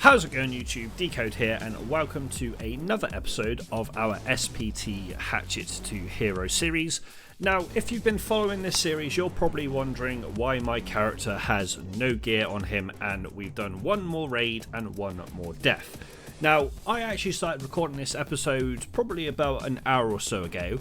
How's it going, YouTube? Decode here, and welcome to another episode of our SPT Hatchet to Hero series. Now, if you've been following this series, you're probably wondering why my character has no gear on him, and we've done one more raid and one more death. Now, I actually started recording this episode probably about an hour or so ago.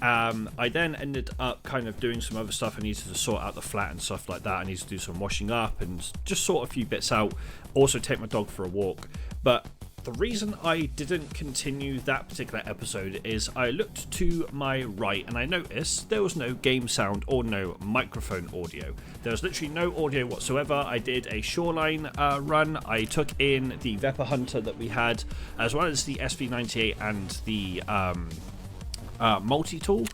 I then ended up kind of doing some other stuff. I needed to sort out the flat and stuff like that. I needed to do some washing up and just sort a few bits out. Also take my dog for a walk. But the reason I didn't continue that particular episode is I looked to my right and I noticed there was no game sound or no microphone audio. There was literally no audio whatsoever. I did a shoreline run. I took in the Vepr Hunter that we had, as well as the SV98 and the multi-tool,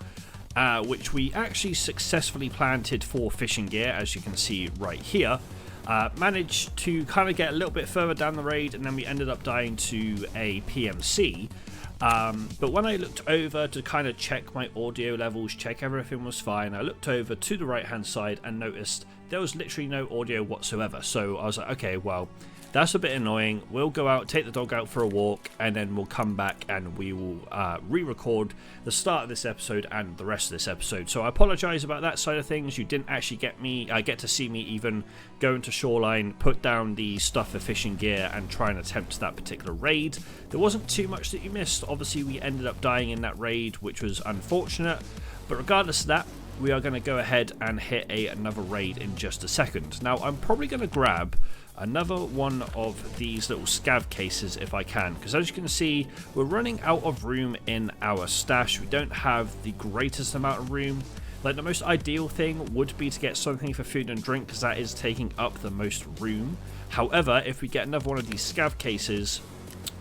which we actually successfully planted for fishing gear, as you can see right here. Managed to kind of get a little bit further down the raid, and then we ended up dying to a PMC. But when I looked over to kind of check my audio levels, check everything was fine, I looked over to the right hand side and noticed there was literally no audio whatsoever. So I was like, okay, well, that's a bit annoying. We'll go out, take the dog out for a walk, and then we'll come back and we will re-record the start of this episode and the rest of this episode. So I apologize about that side of things. You didn't actually get to see me even go into shoreline, put down the stuff for fishing gear, and try and attempt that particular raid. There wasn't too much that you missed. Obviously, we ended up dying in that raid, which was unfortunate. But regardless of that, we are going to go ahead and hit another raid in just a second. Now, I'm probably going to grab another one of these little scav cases if I can, because as you can see, we're running out of room in our stash. We don't have the greatest amount of room. Like, the most ideal thing would be to get something for food and drink, because that is taking up the most room. However, if we get another one of these scav cases,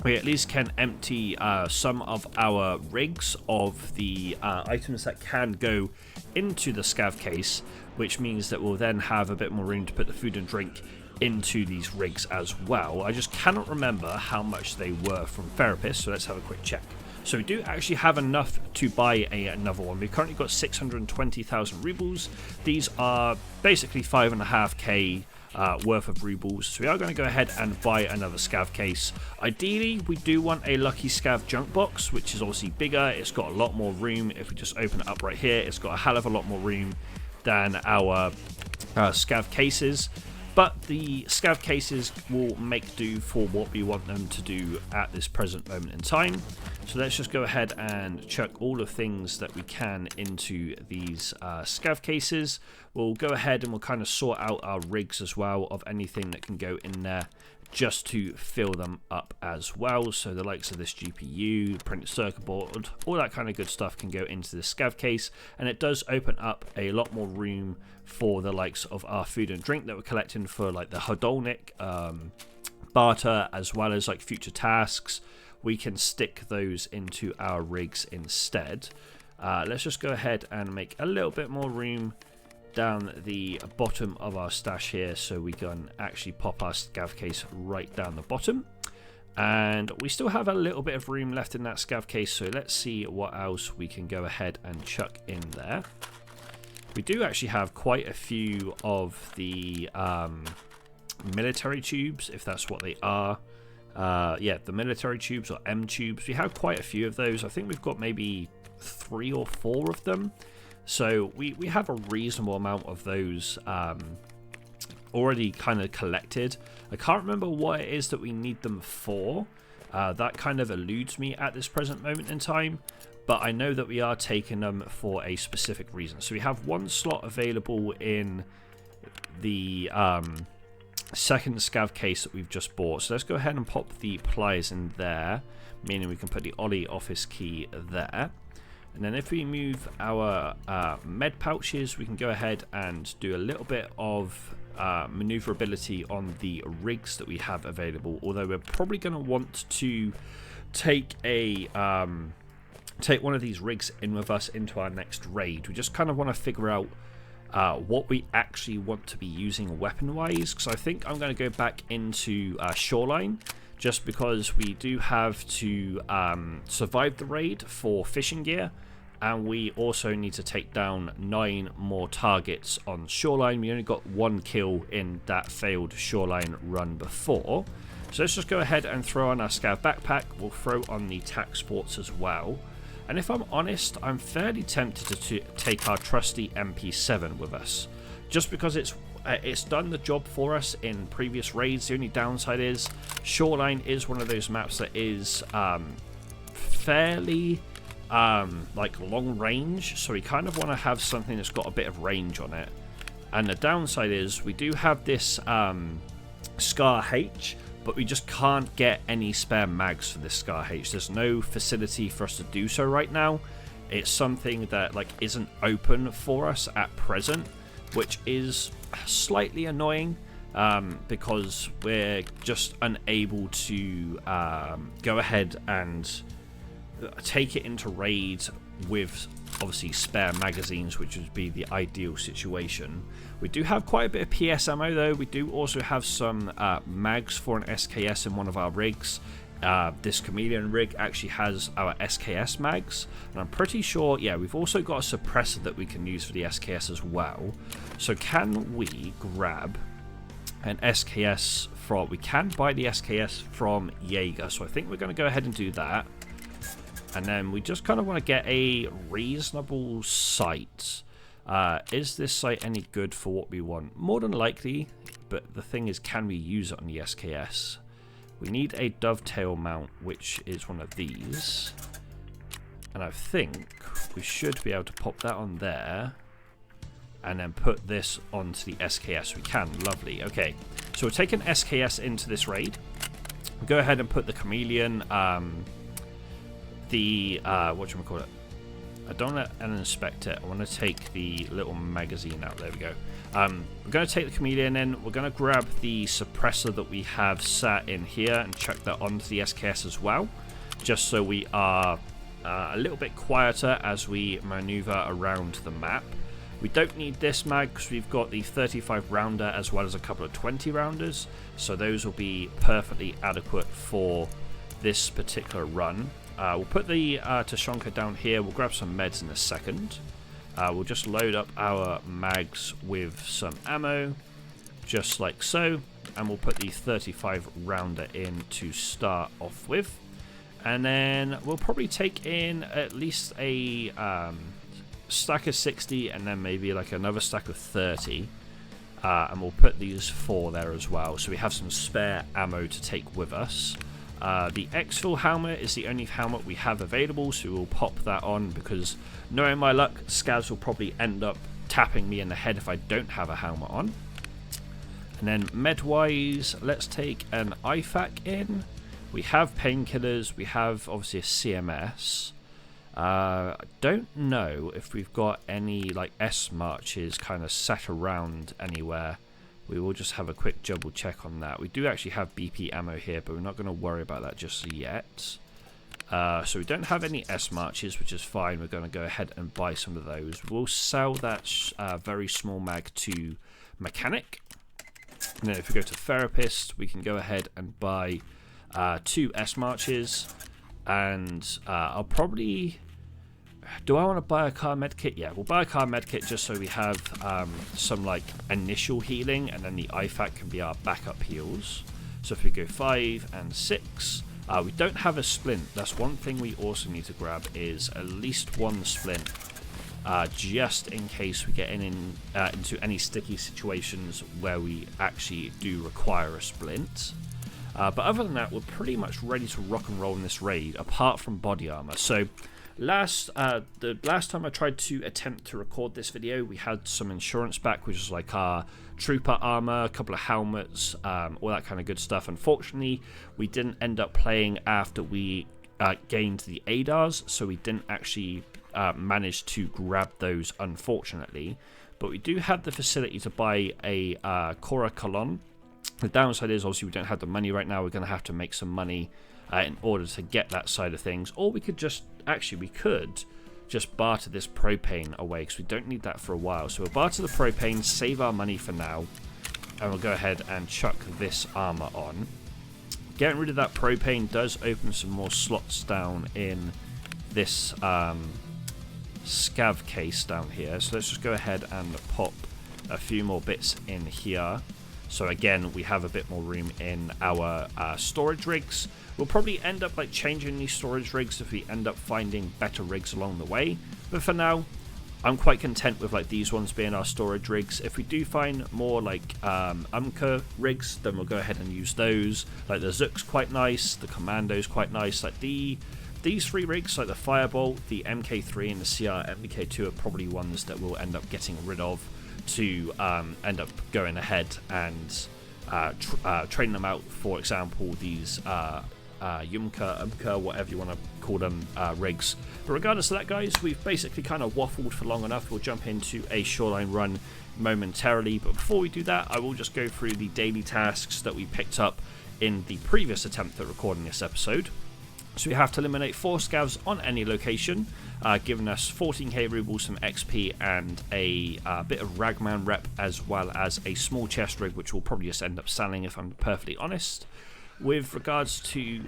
we at least can empty some of our rigs of the items that can go into the scav case, which means that we'll then have a bit more room to put the food and drink into these rigs as well. I just cannot remember how much they were from Therapist, so let's have a quick check. So we do actually have enough to buy another one. We've currently got 620,000 rubles. These are basically 5.5k worth of rubles, so we are going to go ahead and buy another scav case. Ideally, we do want a lucky scav junk box, which is obviously bigger. It's got a lot more room. If we just open it up right here, it's got a hell of a lot more room than our scav cases. But the scav cases will make do for what we want them to do at this present moment in time. So let's just go ahead and chuck all the things that we can into these scav cases. We'll go ahead and we'll kind of sort out our rigs as well of anything that can go in there, just to fill them up as well. So the likes of this GPU, printed circuit board, all that kind of good stuff can go into the scav case, and it does open up a lot more room for the likes of our food and drink that we're collecting for like the Hodolnik barter, as well as like future tasks. We can stick those into our rigs instead. Let's just go ahead and make a little bit more room down the bottom of our stash here, so we can actually pop our scav case right down the bottom. And we still have a little bit of room left in that scav case, so let's see what else we can go ahead and chuck in there. We do actually have quite a few of the military tubes, if that's what they are. Yeah, the military tubes, or M tubes. We have quite a few of those. I think we've got maybe 3 or 4 of them. So we have a reasonable amount of those already kind of collected. I can't remember what it is that we need them for. That kind of eludes me at this present moment in time. But I know that we are taking them for a specific reason. So we have one slot available in the second scav case that we've just bought. So let's go ahead and pop the pliers in there, meaning we can put the Ollie office key there. And then if we move our med pouches, we can go ahead and do a little bit of maneuverability on the rigs that we have available. Although we're probably going to want to take one of these rigs in with us into our next raid. We just kind of want to figure out what we actually want to be using weapon-wise, because I think I'm going to go back into Shoreline, just because we do have to survive the raid for fishing gear, and we also need to take down 9 more targets on Shoreline. We only got 1 kill in that failed Shoreline run before. So let's just go ahead and throw on our Scav backpack. We'll throw on the tack sports as well. And if I'm honest, I'm fairly tempted to take our trusty MP7 with us, just because it's done the job for us in previous raids. The only downside is Shoreline is one of those maps that is fairly like long range, so we kind of want to have something that's got a bit of range on it. And the downside is we do have this Scar H, but we just can't get any spare mags for this Scar H. There's no facility for us to do so right now. It's something that like isn't open for us at present, which is slightly annoying because we're just unable to go ahead and take it into raid with obviously spare magazines, which would be the ideal situation. We do have quite a bit of PS ammo though. We do also have some mags for an SKS in one of our rigs. This Chameleon rig actually has our SKS mags, and I'm pretty sure, yeah, we've also got a suppressor that we can use for the SKS as well. So can we grab an SKS from, we can buy the SKS from Jaeger, so I think we're going to go ahead and do that. And then we just kind of want to get a reasonable sight. Is this sight any good for what we want? More than likely, but the thing is, can we use it on the SKS? We need a dovetail mount, which is one of these. And I think we should be able to pop that on there. And then put this onto the SKS. We can, lovely. Okay, so we'll take an SKS into this raid. We'll go ahead and put the Chameleon, whatchamacallit, I don't want to inspect it. I want to take the little magazine out. There we go. We're going to take the Chameleon in. We're going to grab the suppressor that we have sat in here and chuck that onto the SKS as well, just so we are a little bit quieter as we maneuver around the map. We don't need this mag because we've got the 35 rounder as well as a couple of 20 rounders, so those will be perfectly adequate for this particular run. We'll put the Tashonka down here. We'll grab some meds in a second. We'll just load up our mags with some ammo, just like so. And we'll put the 35 rounder in to start off with. And then we'll probably take in at least a stack of 60 and then maybe like another stack of 30. And we'll put these 4 there as well, so we have some spare ammo to take with us. The exfil helmet is the only helmet we have available, so we'll pop that on because, knowing my luck, scavs will probably end up tapping me in the head if I don't have a helmet on. And then med-wise, let's take an IFAK in. We have painkillers, we have obviously a CMS. I don't know if we've got any like S-marches kind of set around anywhere. We will just have a quick double check on that. We do actually have BP ammo here, but we're not going to worry about that just yet. So we don't have any S-marches, which is fine. We're going to go ahead and buy some of those. We'll sell that very small mag to Mechanic. And then if we go to Therapist, we can go ahead and buy 2 S-marches. And I'll probably... Do I want to buy a car medkit? Yeah, we'll buy a car medkit just so we have some like initial healing, and then the IFAK can be our backup heals. So if we go 5 and 6, we don't have a splint. That's one thing we also need to grab, is at least 1 splint, just in case we get into any sticky situations where we actually do require a splint. But other than that, we're pretty much ready to rock and roll in this raid, apart from body armor. So the last time I tried to attempt to record this video, we had some insurance back, which was like our trooper armor, a couple of helmets, all that kind of good stuff. Unfortunately, we didn't end up playing after we gained the ADARs, so we didn't actually manage to grab those, unfortunately. But we do have the facility to buy a Cora Colon. The downside is obviously we don't have the money right now. We're going to have to make some money in order to get that side of things, or we could just barter this propane away because we don't need that for a while. So we'll barter the propane, save our money for now, and we'll go ahead and chuck this armor on. Getting rid of that propane does open some more slots down in this scav case down here. So let's just go ahead and pop a few more bits in here. So again, we have a bit more room in our storage rigs. We'll probably end up like changing these storage rigs if we end up finding better rigs along the way. But for now, I'm quite content with like these ones being our storage rigs. If we do find more like Umka rigs, then we'll go ahead and use those. Like the Zook's quite nice, the Commando's quite nice. Like these 3 rigs, like the Firebolt, the MK3 and the CR MK2 are probably ones that we'll end up getting rid of to end up going ahead and train them out. For example, these Umka, whatever you want to call them, rigs. But regardless of that, guys, we've basically kind of waffled for long enough. We'll jump into a shoreline run momentarily, but before we do that, I will just go through the daily tasks that we picked up in the previous attempt at recording this episode. So we have to eliminate 4 scavs on any location, giving us 14k rubles, some XP, and a bit of Ragman rep, as well as a small chest rig, which we'll probably just end up selling if I'm perfectly honest. With regards to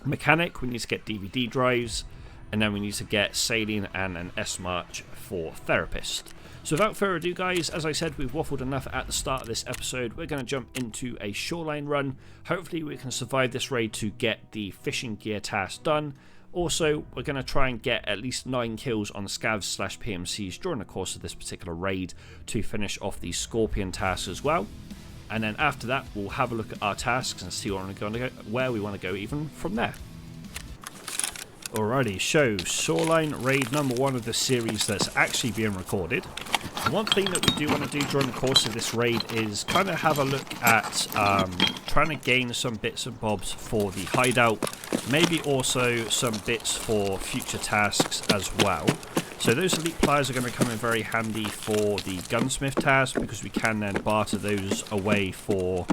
mechanic, we need to get DVD drives, and then we need to get saline and an S-March for therapist. So without further ado, guys, as I said, we've waffled enough at the start of this episode. We're going to jump into a shoreline run. Hopefully we can survive this raid to get the fishing gear task done. Also, we're going to try and get at least 9 kills on scavs / PMCs during the course of this particular raid to finish off the Scorpion task as well. And then after that, we'll have a look at our tasks and see where we want to go even from there. Alrighty, so shoreline raid number 1 of the series that's actually being recorded. One thing that we do want to do during the course of this raid is kind of have a look at trying to gain some bits and bobs for the hideout, maybe also some bits for future tasks as well. So those elite pliers are going to come in very handy for the gunsmith task, because we can then barter those away for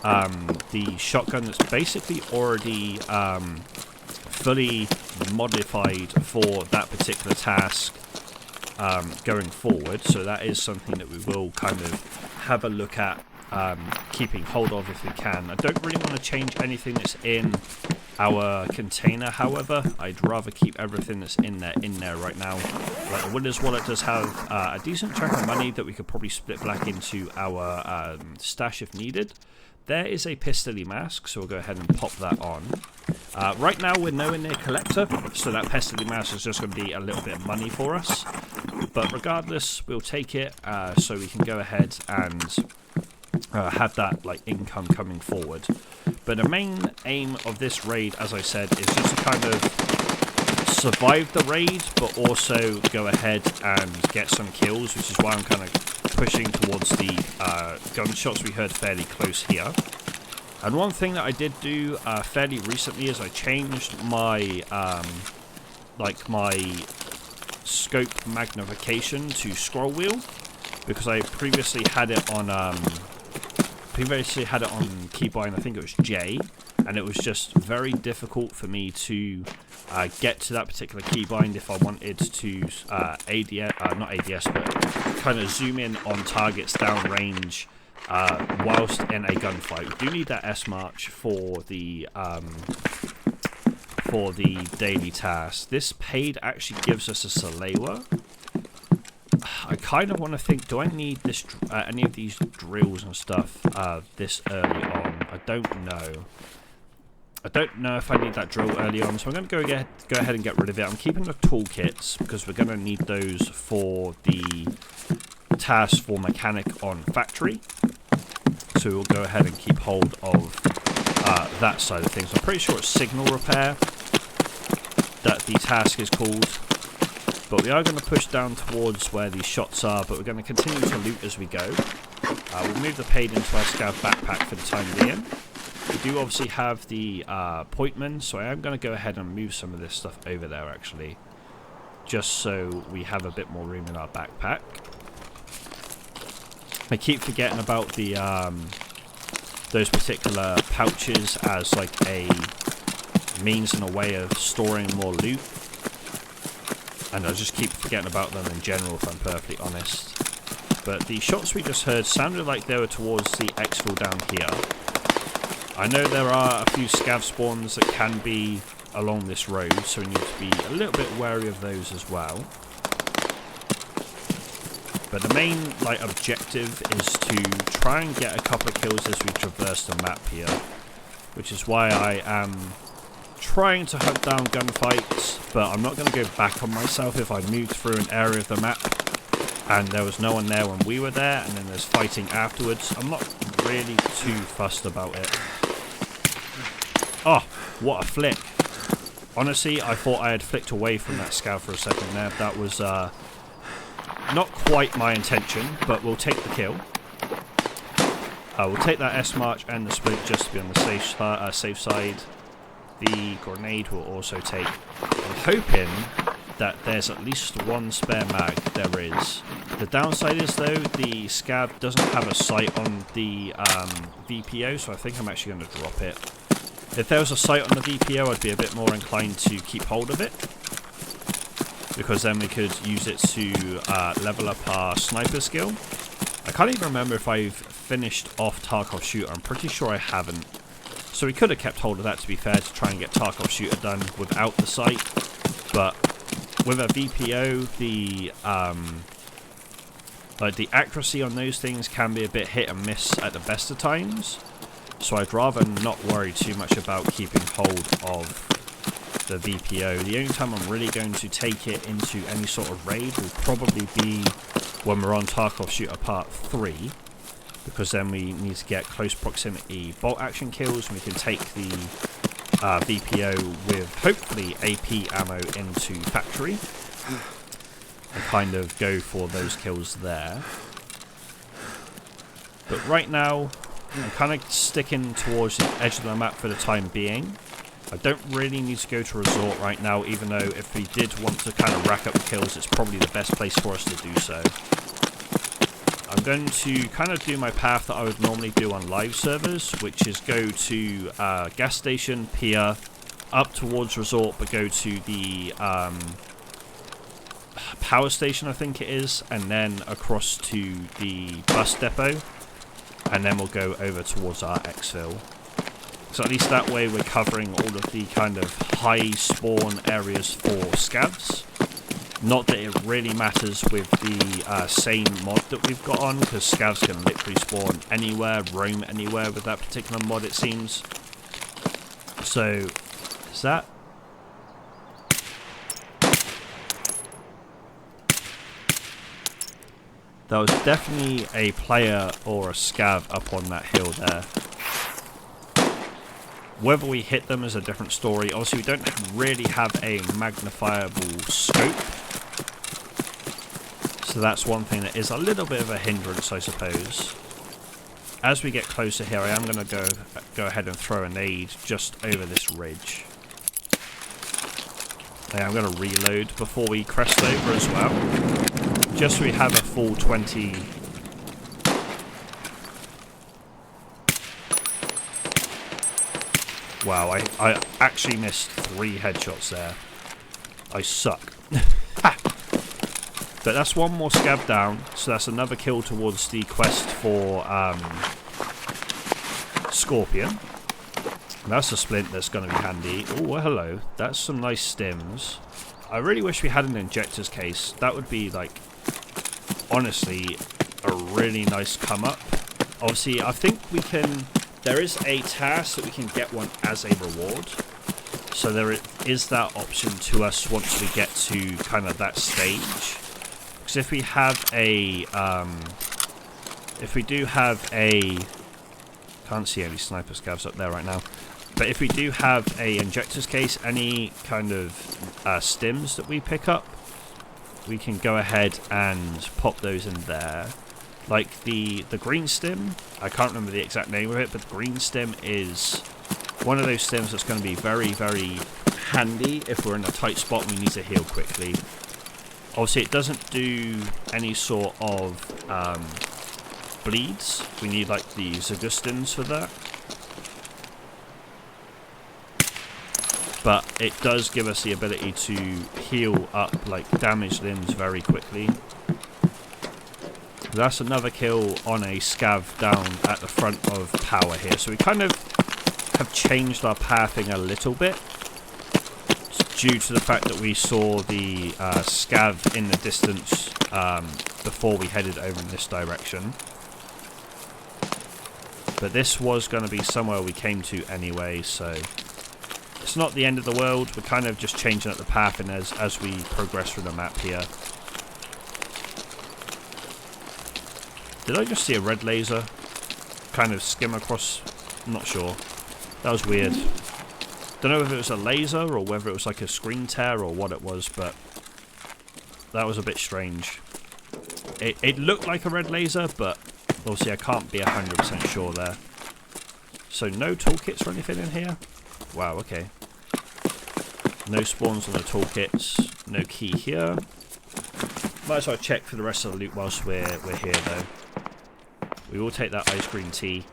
the shotgun that's basically already fully modified for that particular task going forward. So that is something that we will kind of have a look at keeping hold of if we can. I don't really want to change anything that's in our container, however. I'd rather keep everything that's in there right now. Like the Winner's Wallet does have a decent chunk of money that we could probably split back into our stash if needed. There is a Pistoli mask, so we'll go ahead and pop that on. Right now we're nowhere near collector, so that Pistoli mask is just going to be a little bit of money for us. But regardless, we'll take it so we can go ahead and have that like income coming forward. But the main aim of this raid, as I said, is just to kind of survive the raid, but also go ahead and get some kills, which is why I'm kind of pushing towards the gunshots we heard fairly close here. And one thing that I did do fairly recently is I changed my my scope magnification to scroll wheel, because I previously had it on keybind, I think it was J, and it was just very difficult for me to get to that particular keybind if I wanted to not ADS, but kind of zoom in on targets downrange whilst in a gunfight. We do need that S-March for the daily task. This paid actually gives us a Salewa. I kind of want to think, do I need this any of these drills and stuff this early on? I don't know. I don't know if I need that drill early on, so I'm going to go ahead and get rid of it. I'm keeping the toolkits because we're going to need those for the task for mechanic on factory. So we'll go ahead and keep hold of that side of things. I'm pretty sure it's signal repair that the task is called. But we are going to push down towards where these shots are, but we're going to continue to loot as we go. We'll move the paid into our scav backpack for the time being. We do obviously have the Pointman, so I am going to go ahead and move some of this stuff over there actually, just so we have a bit more room in our backpack. I keep forgetting about the those particular pouches as like a means and a way of storing more loot. And I just keep forgetting about them in general, if I'm perfectly honest. But the shots we just heard sounded like they were towards the exfil down here. I know there are a few scav spawns that can be along this road, so we need to be a little bit wary of those as well. But the main like objective is to try and get a couple of kills as we traverse the map here, which is why I am trying to hunt down gunfights, but I'm not going to go back on myself if I moved through an area of the map and there was no one there when we were there and then there's fighting afterwards. I'm not really too fussed about it. Oh, what a flick. Honestly, I thought I had flicked away from that scout for a second there. That was not quite my intention, but we'll take the kill. We'll take that S-March and the Splint just to be on the safe side. The grenade will also take. I'm hoping that there's at least one spare mag. There is. The downside is, though, the Scav doesn't have a sight on the VPO, so I think I'm actually going to drop it. If there was a sight on the VPO, I'd be a bit more inclined to keep hold of it, because then we could use it to level up our sniper skill. I can't even remember if I've finished off Tarkov Shooter. I'm pretty sure I haven't. So we could have kept hold of that, to be fair, to try and get Tarkov Shooter done without the sight. But with a VPO, the accuracy on those things can be a bit hit and miss at the best of times. So I'd rather not worry too much about keeping hold of the VPO. The only time I'm really going to take it into any sort of raid will probably be when we're on Tarkov Shooter Part 3. Because then we need to get close proximity bolt action kills, and we can take the VPO with hopefully AP ammo into factory and kind of go for those kills there. But right now, I'm kind of sticking towards the edge of the map for the time being. I don't really need to go to Resort right now, even though if we did want to kind of rack up the kills, it's probably the best place for us to do so. I'm going to kind of do my path that I would normally do on live servers, which is go to gas station, pier, up towards Resort, but go to the power station, I think it is, and then across to the bus depot, and then we'll go over towards our exfil. So at least that way we're covering all of the kind of high spawn areas for scavs. Not that it really matters with the same mod that we've got on, because scavs can literally spawn anywhere, roam anywhere with that particular mod, it seems. So, is that? There was definitely a player or a scav up on that hill there. Whether we hit them is a different story. Obviously, we don't really have a magnifiable scope. So that's one thing that is a little bit of a hindrance, I suppose. As we get closer here, I am going to go ahead and throw a nade just over this ridge. I'm going to reload before we crest over as well. Just so we have a full 20... Wow, I actually missed 3 headshots there. I suck. But that's one more scav down, so that's another kill towards the quest for Scorpion. And that's a splint that's going to be handy. Oh, hello. That's some nice stims. I really wish we had an injector's case. That would be, like, honestly, a really nice come up. Obviously, I think we can... There is a task that we can get one as a reward. So there is that option to us once we get to kind of that stage. Because if we have a... if we do have a... Can't see any sniper scavs up there right now. But if we do have a injector's case, any kind of stims that we pick up, we can go ahead and pop those in there. Like the green stim, I can't remember the exact name of it, but the green stim is one of those stims that's going to be very, very handy if we're in a tight spot and we need to heal quickly. Obviously, it doesn't do any sort of bleeds. We need like the Zagustins for that. But it does give us the ability to heal up like damaged limbs very quickly. That's another kill on a scav down at the front of power here. So we kind of have changed our pathing a little bit due to the fact that we saw the scav in the distance before we headed over in this direction. But this was going to be somewhere we came to anyway, so it's not the end of the world. We're kind of just changing up the path and as we progress through the map here. Did I just see a red laser kind of skim across? I'm not sure. That was weird. Don't know if it was a laser or whether it was like a screen tear or what it was, but that was a bit strange. It looked like a red laser, but obviously I can't be 100% sure there. So no toolkits or anything in here? Wow, okay. No spawns on the toolkits. No key here. Might as well check for the rest of the loot whilst we're here though. We will take that ice cream tea.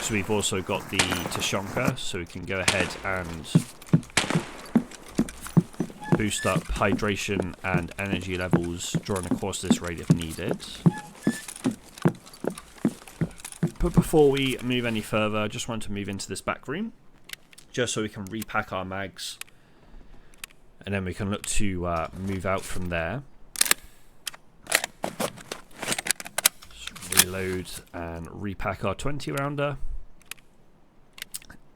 So we've also got the Tashonka, so we can go ahead and boost up hydration and energy levels during the course of this raid if needed. But before we move any further, I just want to move into this back room, just so we can repack our mags, and then we can look to move out from there. Just reload and repack our 20 rounder.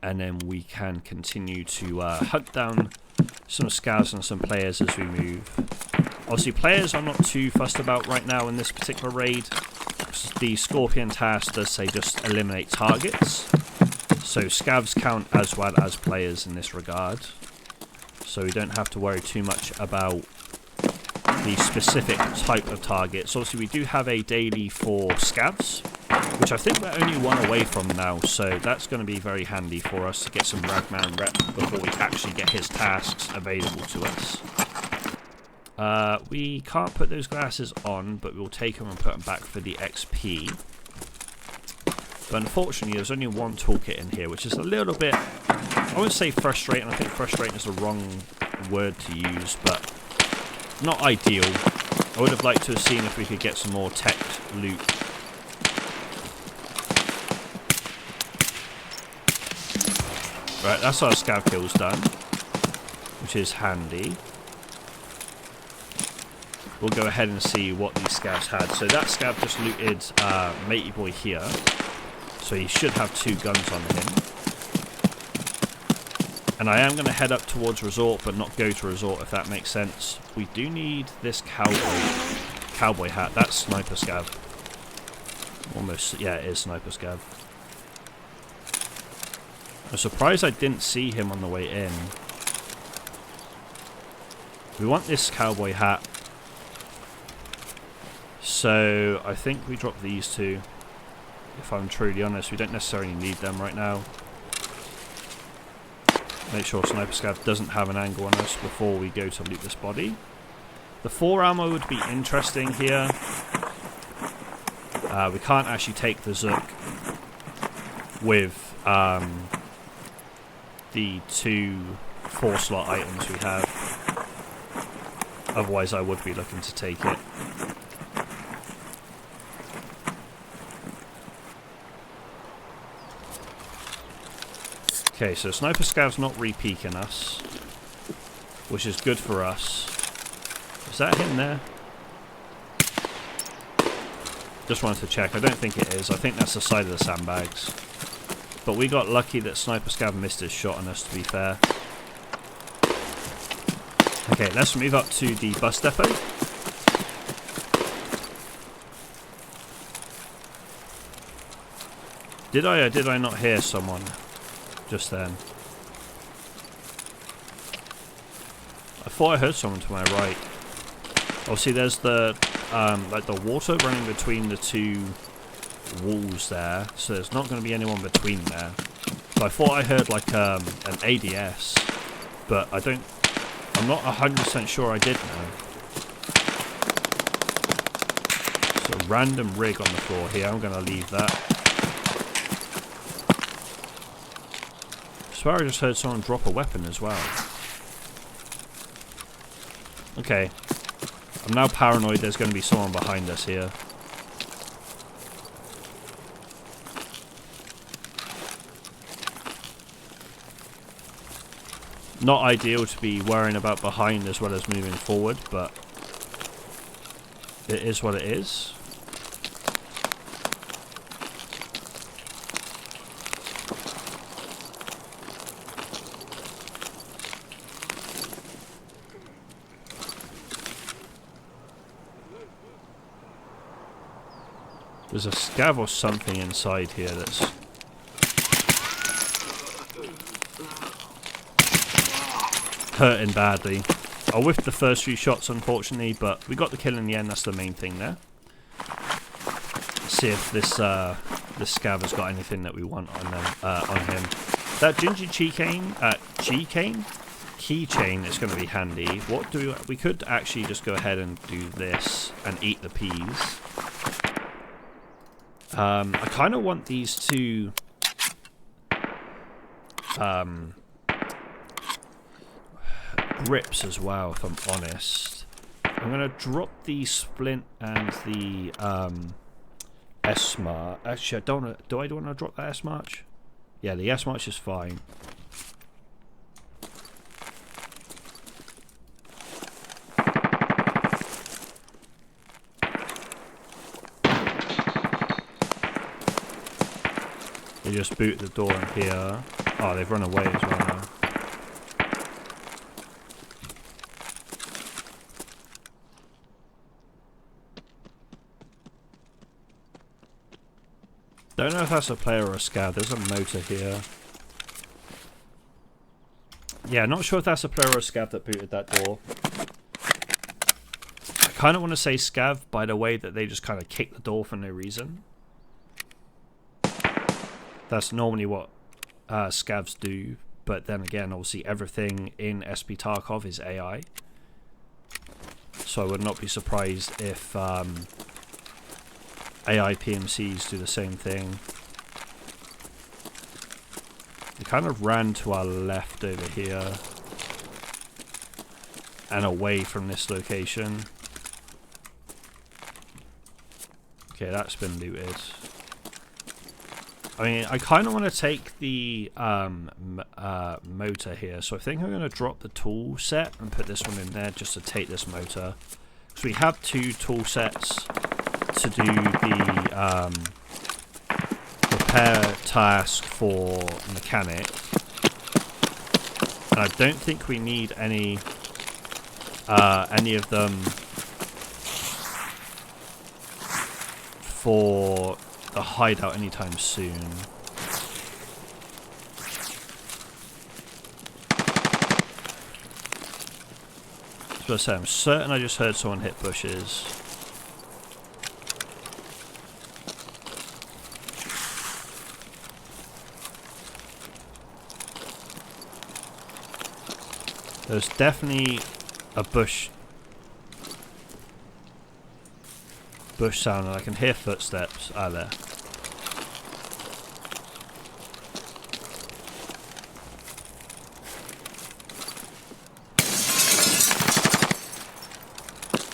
And then we can continue to hunt down some scouts and some players as we move. Obviously players I'm not too fussed about right now in this particular raid. The Scorpion task does say just eliminate targets. So scavs count as well as players in this regard. So we don't have to worry too much about the specific type of targets. Obviously we do have a daily for scavs, which I think we're only one away from now, so that's going to be very handy for us to get some Ragman rep before we actually get his tasks available to us. We can't put those glasses on, but we'll take them and put them back for the XP. But unfortunately, there's only one toolkit in here, which is a little bit, I wouldn't say frustrating, I think frustrating is the wrong word to use, but not ideal. I would have liked to have seen if we could get some more tech loot. Right, that's our scav kills done, which is handy. We'll go ahead and see what these scavs had. So that scav just looted Matey Boy here, so he should have 2 guns on him. And I am going to head up towards Resort, but not go to Resort, if that makes sense. We do need this cowboy hat. That's Sniper Scav. Almost, yeah, it is Sniper Scav. I'm surprised I didn't see him on the way in. We want this cowboy hat. So I think we drop these 2. If I'm truly honest, we don't necessarily need them right now. Make sure Sniper Scav doesn't have an angle on us before we go to loot this body. The 4 ammo would be interesting here. We can't actually take the Zook with the 2 4-slot items we have. Otherwise I would be looking to take it. Okay, so Sniper Scav's not re-peeking us, which is good for us. Is that him there? Just wanted to check. I don't think it is. I think that's the side of the sandbags. But we got lucky that Sniper Scav missed his shot on us, to be fair. Okay, let's move up to the bus depot. Did I or did I not hear someone just then? I thought I heard someone to my right. Obviously there's the like the water running between the 2 walls there, so there's not going to be anyone between there. So I thought I heard like an ADS, but I'm not 100% sure I did now. So random rig on the floor here, I'm going to leave that. I swear I just heard someone drop a weapon as well. Okay. I'm now paranoid there's going to be someone behind us here. Not ideal to be worrying about behind as well as moving forward, but it is what it is. There's a scav or something inside here that's hurting badly. I whiffed the first few shots, unfortunately, but we got the kill in the end. That's the main thing there. Let's see if this scav has got anything that we want on him. That ginger keychain is going to be handy. What do we could actually just go ahead and do this and eat the peas. I kind of want these two grips as well, if I'm honest. I'm going to drop the splint and the S-March. Actually, do I want to drop that S-March? Yeah, the S-March is fine. They just boot the door in here. Oh, they've run away as well now. Don't know if that's a player or a scav. There's a motor here. Yeah, not sure if that's a player or a scav that booted that door. I kind of want to say scav by the way that they just kind of kick the door for no reason. That's normally what scavs do, but then again, obviously everything in SP Tarkov is AI. So I would not be surprised if AI PMCs do the same thing. They kind of ran to our left over here and away from this location. Okay, that's been looted. I mean, I kind of want to take the motor here, so I think I'm going to drop the tool set and put this one in there just to take this motor. So we have two tool sets to do the repair task for mechanic, and I don't think we need any of them for the hideout anytime soon. So I say, I'm certain I just heard someone hit bushes. There's definitely a bush sound, and I can hear footsteps. Ah, there.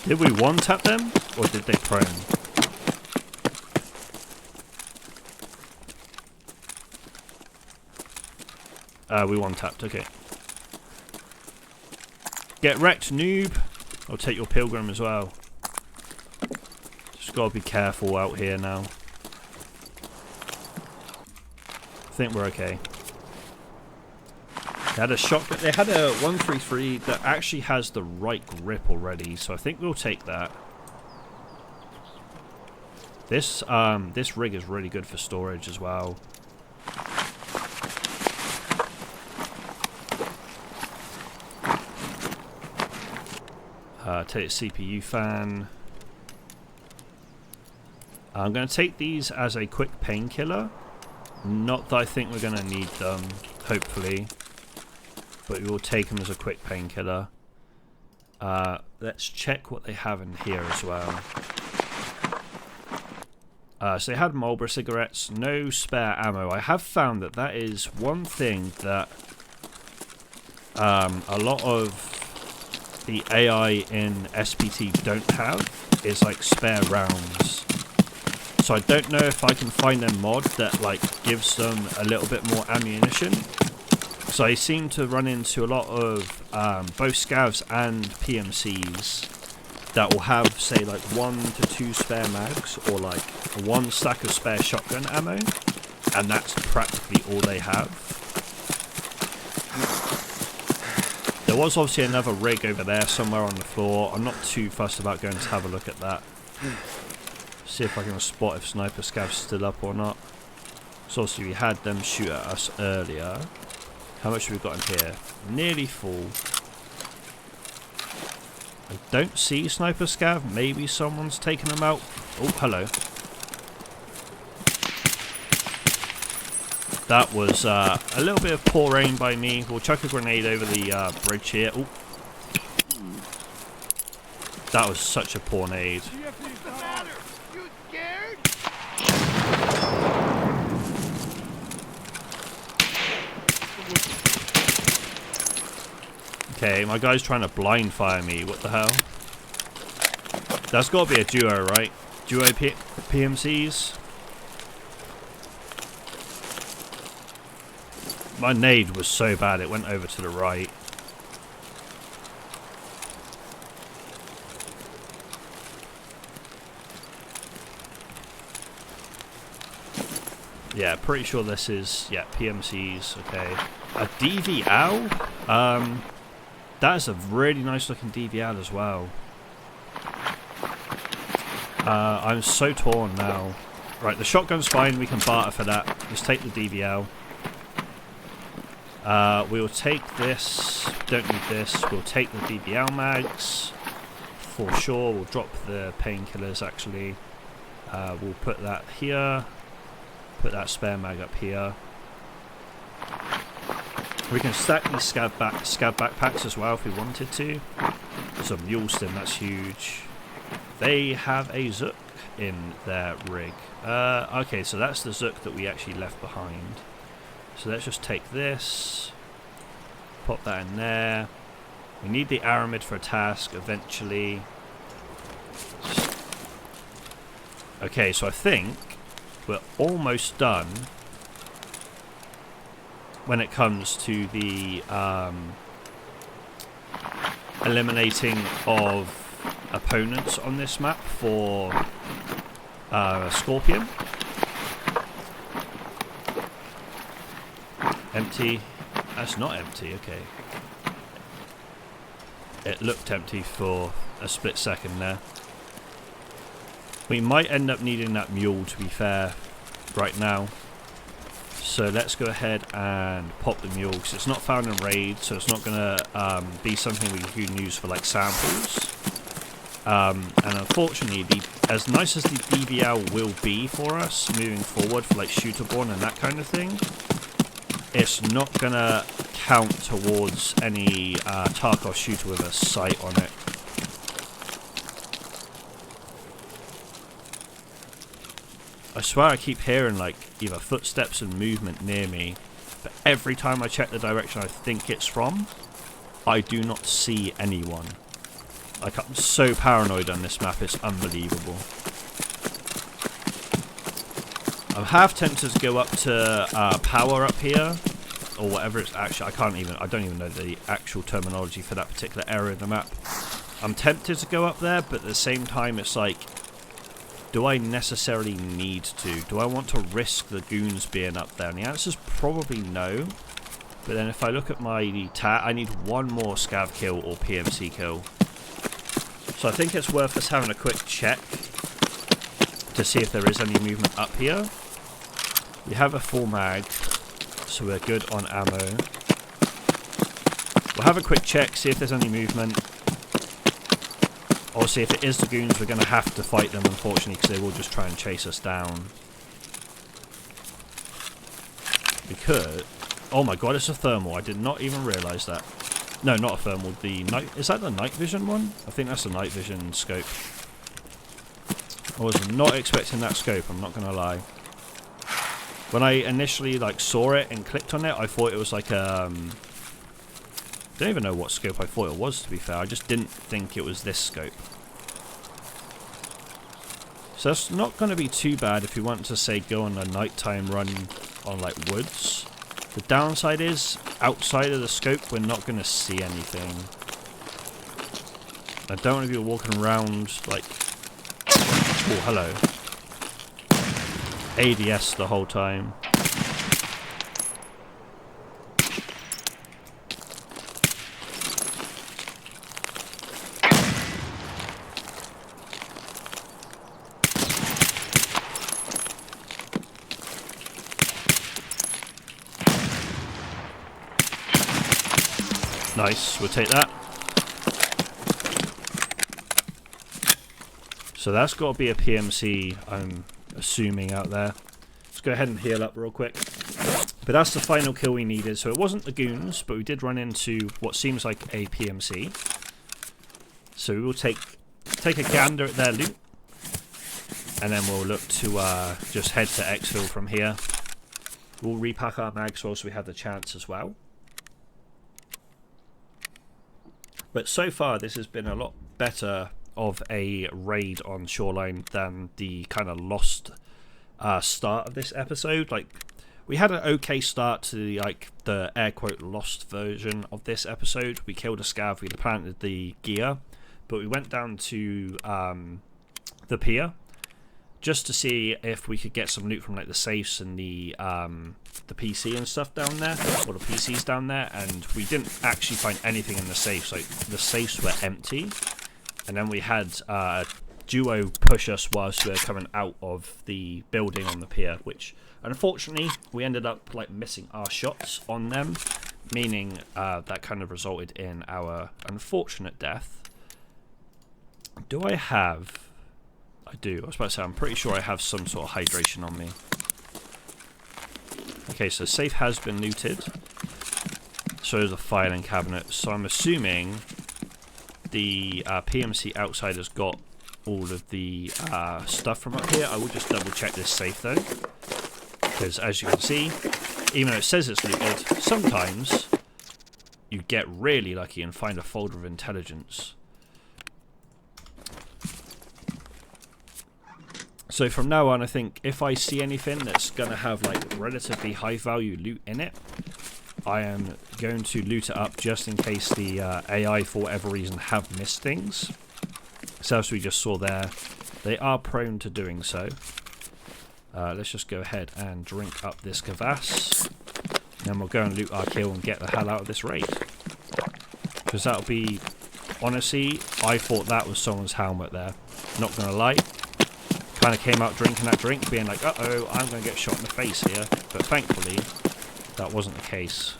Did we one-tap them, or did they prone? We one-tapped, okay. Get wrecked, noob! I'll take your pilgrim as well. Just gotta be careful out here now. I think we're okay. They had a shotgun. They had a 133 that actually has the right grip already, so I think we'll take that. This rig is really good for storage as well. Take a CPU fan. I'm going to take these as a quick painkiller. Not that I think we're going to need them, hopefully. But we will take them as a quick painkiller. Let's check what they have in here as well. So they had Marlboro cigarettes, no spare ammo. I have found that that is one thing that a lot of the AI in SPT don't have, is like spare rounds. So I don't know if I can find a mod that like gives them a little bit more ammunition. So I seem to run into a lot of both scavs and PMCs that will have, say, like 1 to 2 spare mags, or like 1 stack of spare shotgun ammo, and that's practically all they have. There was obviously another rig over there somewhere on the floor. I'm not too fussed about going to have a look at that. See if I can spot if sniper scav's still up or not. So obviously we had them shoot at us earlier. How much have we got in here? Nearly full. I don't see sniper scav. Maybe someone's taken them out. Oh, hello. That was a little bit of poor aim by me. We'll chuck a grenade over the bridge here. Ooh. That was such a poor nade. What's the matter? You scared? Okay, my guy's trying to blind fire me. What the hell? That's got to be a duo, right? Duo PMCs. My nade was so bad it went over to the right. Yeah, pretty sure this is, yeah, PMCs, okay. A DVL? That is a really nice looking DVL as well. I'm so torn now. Right, the shotgun's fine, we can barter for that. Just take the DVL. We will take this, don't need this, we'll take the DVL mags, for sure, we'll drop the painkillers actually, we'll put that here, put that spare mag up here. We can stack these scav backpacks as well if we wanted to. Some mule stim, that's huge. They have a Zook in their rig. Okay, so that's the Zook that we actually left behind. So let's just take this, pop that in there. We need the aramid for a task eventually. Okay, so I think we're almost done when it comes to the eliminating of opponents on this map for Scorpion. Empty. That's not empty, okay. It looked empty for a split second there. We might end up needing that mule, to be fair, right now. So let's go ahead and pop the mule, because it's not found in raid, so it's not going to be something we can use for like samples. And unfortunately, as nice as the DVL will be for us moving forward for like shooterborne and that kind of thing, it's not going to count towards any Tarkov shooter with a sight on it. I swear I keep hearing like either footsteps and movement near me, but every time I check the direction I think it's from, I do not see anyone. Like, I'm so paranoid on this map, it's unbelievable. I'm half tempted to go up to power up here, or whatever it's actually. I don't even know the actual terminology for that particular area of the map. I'm tempted to go up there, but at the same time, it's like, do I necessarily need to? Do I want to risk the goons being up there? And the answer is probably no. But then if I look at my I need one more scav kill or PMC kill. So I think it's worth us having a quick check to see if there is any movement up here. We have a full mag, so we're good on ammo. We'll have a quick check, see if there's any movement. Obviously, if it is the goons, we're going to have to fight them, unfortunately, because they will just try and chase us down. We could... Oh my god, it's a thermal. I did not even realise that. No, not a thermal. The night... Is that the night vision one? I think that's the night vision scope. I was not expecting that scope, I'm not going to lie. When I initially like saw it and clicked on it, I thought it was like I don't even know what scope I thought it was, to be fair. I just didn't think it was this scope. So that's not going to be too bad if you want to, say, go on a nighttime run on like woods. The downside is, outside of the scope, we're not going to see anything. I don't want to be walking around like... Oh, hello. ADS the whole time. Nice, we'll take that. So that's got to be a PMC, I'm assuming, out there. Let's go ahead and heal up real quick. But that's the final kill we needed. So it wasn't the goons, but we did run into what seems like a PMC. So we will take a gander at their loot. And then we'll look to just head to exfil from here. We'll repack our mags so we have the chance as well. But so far this has been a lot better of a raid on Shoreline than the kind of lost start of this episode. Like, we had an okay start to the air quote lost version of this episode. We killed a scav, we planted the gear, but we went down to the pier just to see if we could get some loot from like the safes and the PC and stuff down there, or the PCs down there, and we didn't actually find anything in the safes. Like, the safes were empty. And then we had duo push us whilst we were coming out of the building on the pier, which unfortunately we ended up like missing our shots on them, meaning that kind of resulted in our unfortunate death. Do I have... I do. I was about to say, I'm pretty sure I have some sort of hydration on me. Okay, so safe has been looted. So is a filing cabinet. So I'm assuming the PMC outside has got all of the stuff from up here. I will just double check this safe though, because as you can see, even though it says it's looted, sometimes you get really lucky and find a folder of intelligence. So from now on, I think if I see anything that's going to have like relatively high value loot in it, I am going to loot it up just in case the AI, for whatever reason, have missed things. So as we just saw there, they are prone to doing so. Let's just go ahead and drink up this kvass. Then we'll go and loot our kill and get the hell out of this raid. Because that'll be... Honestly, I thought that was someone's helmet there. Not going to lie. Kind of came out drinking that drink, being like, uh-oh, I'm going to get shot in the face here. But thankfully, that wasn't the case.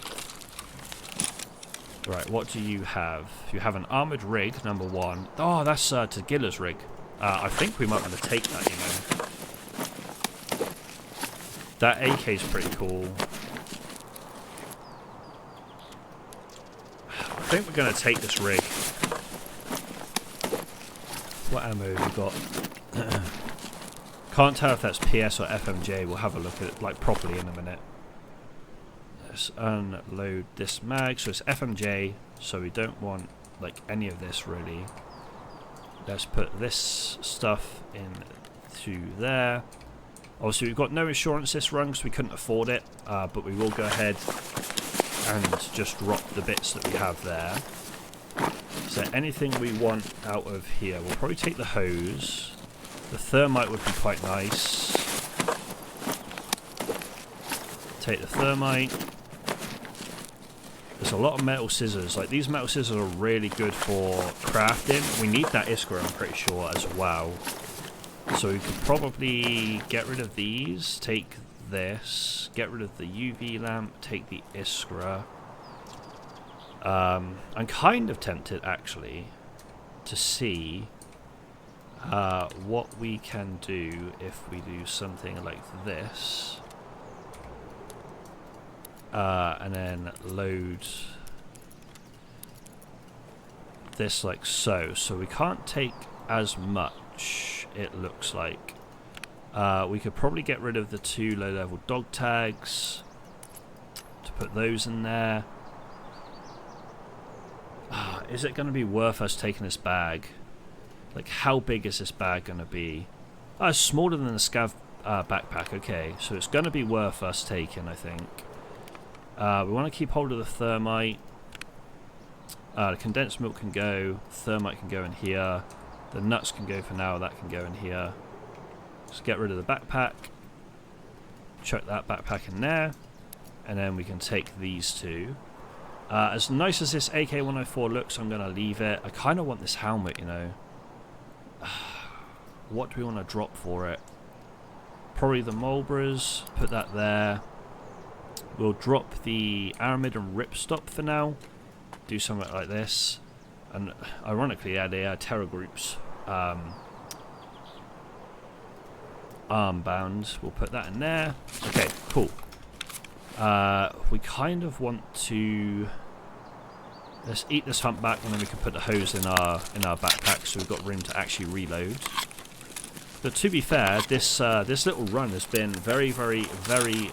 Right, what do you have? You have an armoured rig, number one. Oh, that's Tagilla's rig. I think we might want to take that, you know. That AK is pretty cool. I think we're going to take this rig. What ammo have we got? Can't tell if that's PS or FMJ. We'll have a look at it like properly in a minute. Let's unload this mag. So it's FMJ, so we don't want like any of this really. Let's put this stuff into there. Obviously we've got no insurance this run because we couldn't afford it, but we will go ahead and just drop the bits that we have there. Is there anything we want out of here? We'll probably take the hose. The thermite would be quite nice. Take the thermite. There's a lot of metal scissors. Like, these metal scissors are really good for crafting. We need that iskra, I'm pretty sure, as well. So we could probably get rid of these. Take this. Get rid of the UV lamp. Take the iskra. I'm kind of tempted, actually, to see what we can do if we do something like this. And then load this like so. So we can't take as much, it looks like. We could probably get rid of the 2 low-level dog tags to put those in there. Is it going to be worth us taking this bag? Like, how big is this bag going to be? Oh, it's smaller than the scav backpack. Okay, so it's going to be worth us taking, I think. We want to keep hold of the thermite. The condensed milk can go, thermite can go in here, the nuts can go for now, that can go in here. Let's get rid of the backpack, chuck that backpack in there, and then we can take these two. As nice as this AK-104 looks, I'm going to leave it. I kind of want this helmet, you know. What do we want to drop for it? Probably the Marlboros, put that there. We'll drop the Aramid and Ripstop for now. Do something like this. And ironically, yeah, they are Terror Group's armband. We'll put that in there. Okay, cool. We kind of want to... Let's eat this humpback and then we can put the hose in our backpack so we've got room to actually reload. But to be fair, this little run has been very, very, very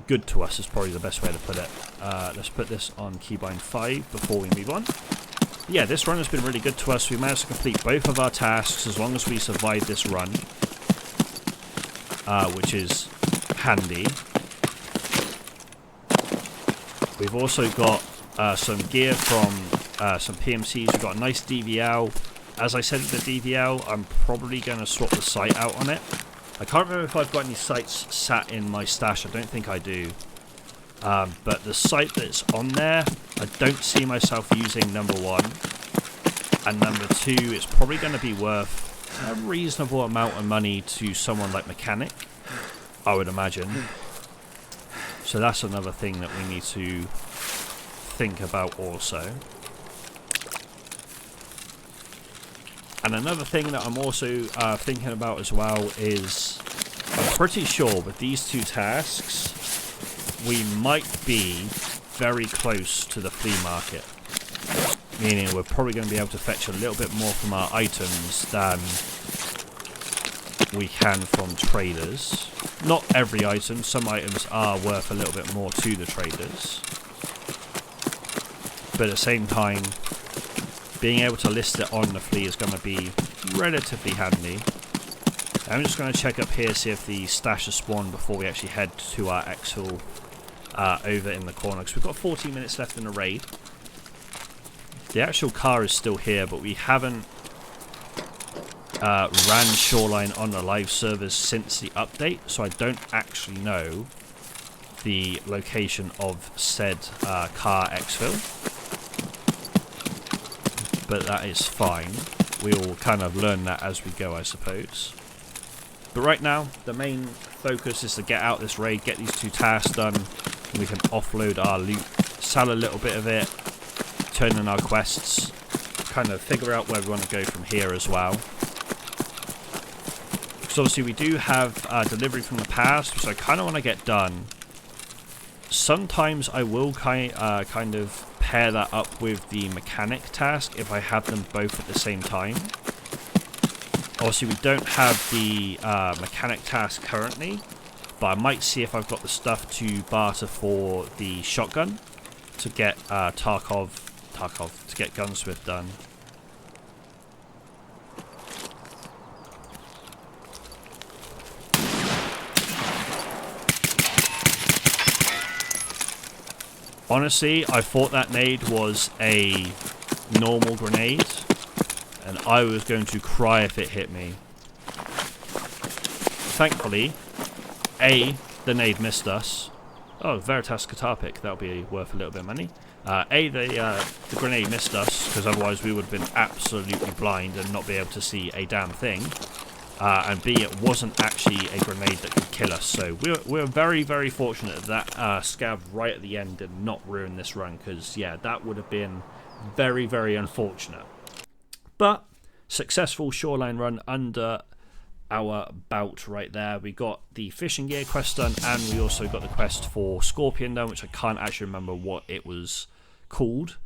good to us is probably the best way to put it. Let's put this on keybind 5 before we move on. Yeah, this run has been really good to us. We managed to complete both of our tasks as long as we survive this run, which is handy. We've also got some gear from some PMCs. We've got a nice DVL. As I said in the DVL, I'm probably going to swap the sight out on it. I can't remember if I've got any sights sat in my stash. I don't think I do. But the sight that's on there, I don't see myself using, number one. And number two, it's probably going to be worth a reasonable amount of money to someone like Mechanic, I would imagine. So that's another thing that we need to think about also. And another thing that I'm also thinking about as well is, I'm pretty sure with these two tasks, we might be very close to the flea market. Meaning we're probably going to be able to fetch a little bit more from our items than we can from traders. Not every item, some items are worth a little bit more to the traders. But at the same time, being able to list it on the flea is going to be relatively handy. I'm just going to check up here, see if the stash has spawned before we actually head to our exfil over in the corner. Because we've got 14 minutes left in the raid. The actual car is still here, but we haven't ran Shoreline on the live servers since the update, so I don't actually know the location of said car exfil. But that is fine. We'll kind of learn that as we go, I suppose. But right now, the main focus is to get out this raid, get these two tasks done, and we can offload our loot, sell a little bit of it, turn in our quests, kind of figure out where we want to go from here as well. Because obviously we do have delivery from the past, which I kind of want to get done. Sometimes I will kind of pair that up with the mechanic task if I have them both at the same time. Obviously we don't have the mechanic task currently, but I might see if I've got the stuff to barter for the shotgun to get to get Gunsmith done. Honestly, I thought that nade was a normal grenade, and I was going to cry if it hit me. Thankfully, A, the nade missed us. Oh, Veritas guitar pick, that'll be worth a little bit of money. A, the grenade missed us, because otherwise we would have been absolutely blind and not be able to see a damn thing. And B, it wasn't actually a grenade that could kill us. So we were very, very fortunate that scav right at the end did not ruin this run, because, yeah, that would have been very, very unfortunate. But successful shoreline run under our belt right there. We got the fishing gear quest done, and we also got the quest for Scorpion done, which I can't actually remember what it was called.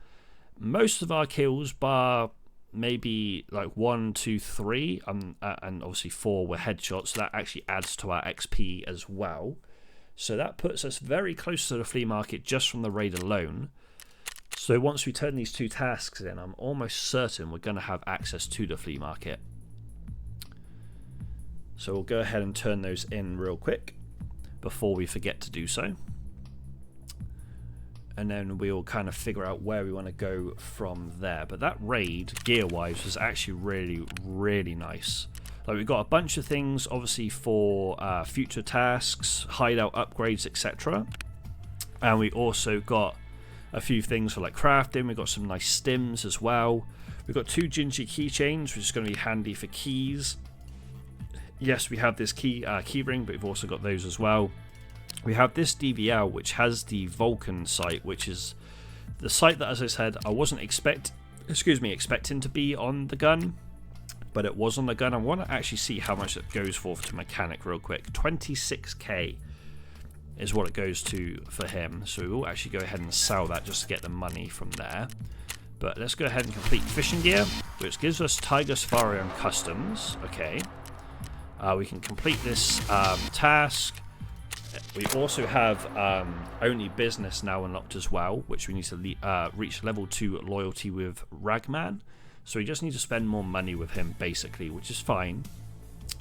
Most of our kills, bar maybe like 1, 2, 3, and obviously 4 were headshots, so that actually adds to our XP as well. So that puts us very close to the flea market just from the raid alone. So once we turn these two tasks in, I'm almost certain we're going to have access to the flea market. So we'll go ahead and turn those in real quick before we forget to do so. and then we'll kind of figure out where we want to go from there. But that raid, gear-wise, was actually really, really nice. Like, we've got a bunch of things, obviously, for future tasks, hideout upgrades, etc. And we also got a few things for, like, crafting. We've got some nice stims as well. We've got 2 Gingy keychains, which is going to be handy for keys. Yes, we have this key ring, but we've also got those as well. We have this DVL, which has the Vulcan sight, which is the sight that, as I said, I wasn't expecting to be on the gun, but it was on the gun. I want to actually see how much it goes for to mechanic real quick. 26k is what it goes to for him, so we will actually go ahead and sell that just to get the money from there. But let's go ahead and complete fishing gear, which gives us Tiger Safari on customs. Okay, we can complete this task. We also have only business now unlocked as well, which we need to reach level 2 loyalty with Ragman. So we just need to spend more money with him, basically, which is fine.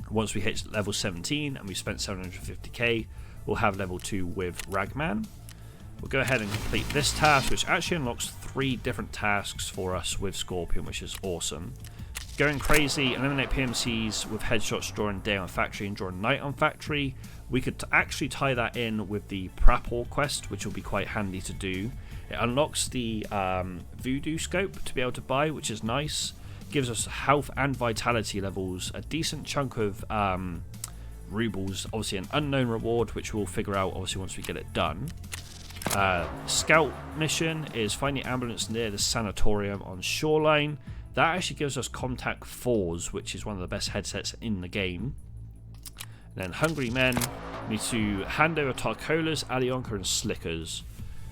Once we hit level 17 and we spent 750k, we'll have level 2 with Ragman. We'll go ahead and complete this task, which actually unlocks 3 different tasks for us with Scorpion, which is awesome. Going crazy, eliminate PMCs with headshots during day on factory and during night on factory. We could actually tie that in with the Prapor quest, which will be quite handy to do. It unlocks the Voodoo scope to be able to buy, which is nice. Gives us health and vitality levels, a decent chunk of rubles, obviously an unknown reward, which we'll figure out obviously once we get it done. Scout mission is find the ambulance near the sanatorium on Shoreline. That actually gives us Contact 4s, which is one of the best headsets in the game. And then Hungry Men, we need to hand over Tarcolas, Alionka and Slickers.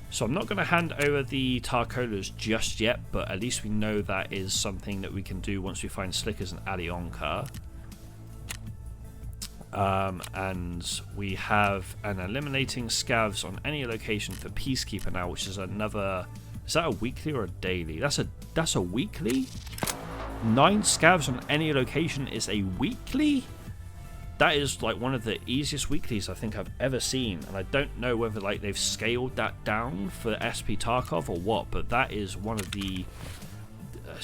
So I'm not going to hand over the Tarcolas just yet, but at least we know that is something that we can do once we find Slickers and Alionka. And we have an eliminating scavs on any location for Peacekeeper now, which is another... Is that a weekly or a daily? That's a weekly? 9 scavs on any location is a weekly? That is like one of the easiest weeklies I think I've ever seen, and I don't know whether like they've scaled that down for SP Tarkov or what, but that is one of the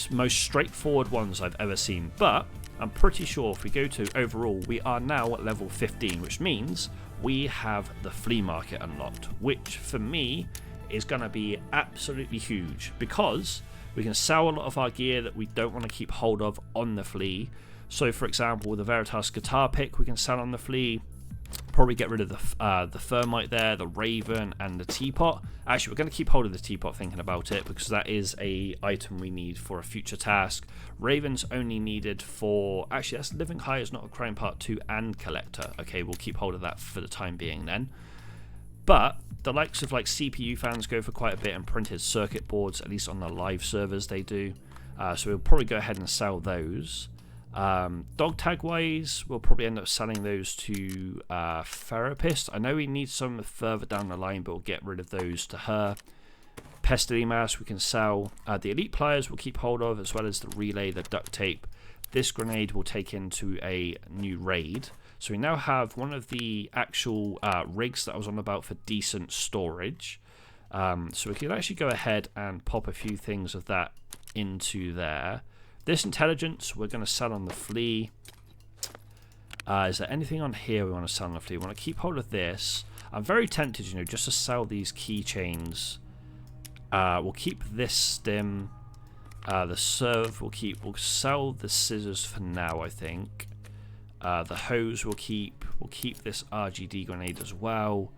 most straightforward ones I've ever seen. But I'm pretty sure if we go to overall, we are now at level 15, which means we have the flea market unlocked, which for me is going to be absolutely huge because we can sell a lot of our gear that we don't want to keep hold of on the flea. So for example, the Veritas guitar pick we can sell on the flea. Probably get rid of the thermite there, the raven and the teapot. Actually, we're going to keep hold of the teapot thinking about it because that is a item we need for a future task. Raven's only needed for... Actually, that's Living High is not a Crime Part 2 and Collector. Okay, we'll keep hold of that for the time being then. But the likes of like CPU fans go for quite a bit, and printed circuit boards, at least on the live servers they do. So we'll probably go ahead and sell those. Dog tag wise, we'll probably end up selling those to Therapist. I know we need some further down the line, but we'll get rid of those to her. Pestily Mask we can sell. The Elite Pliers we'll keep hold of, as well as the Relay, the Duct Tape. This grenade will take into a new raid. So we now have one of the actual rigs that I was on about for decent storage. So we can actually go ahead and pop a few things of that into there. This intelligence we're going to sell on the flea. Is there anything on here we want to sell on the flea? We want to keep hold of this. I'm very tempted, you know, just to sell these keychains. We'll keep this stim. The serve we'll sell the scissors for now, I think. The hose we'll keep this RGD grenade as well.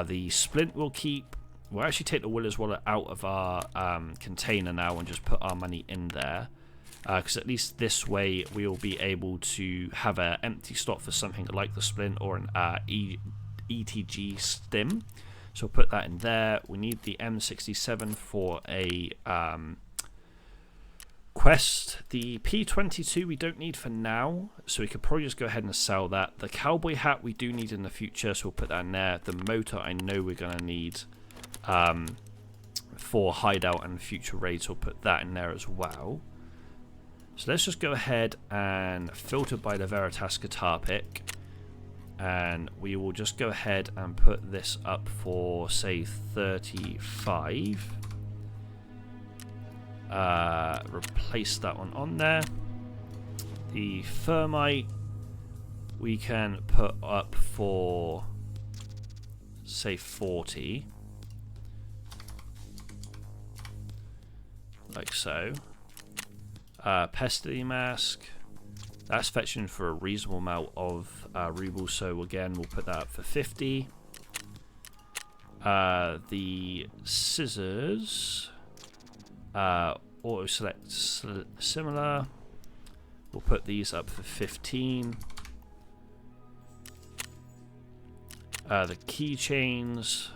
The splint we'll keep. We'll actually take the Willer's wallet out of our container now and just put our money in there, because at least this way we'll be able to have an empty slot for something like the splint or an ETG stim. So we'll put that in there. We need the M67 for a quest. The P22 we don't need for now, so we could probably just go ahead and sell that. The cowboy hat we do need in the future, so we'll put that in there. The motor I know we're going to need for hideout and future raids, we'll put that in there as well. So let's just go ahead and filter by the Veritas guitar pick. and we will just go ahead and put this up for, say, 35. Replace that one on there. The thermite we can put up for, say, 40, like so. Pestilence mask, that's fetching for a reasonable amount of rubles, so again we'll put that up for 50. The scissors, auto select similar, we'll put these up for 15. The keychains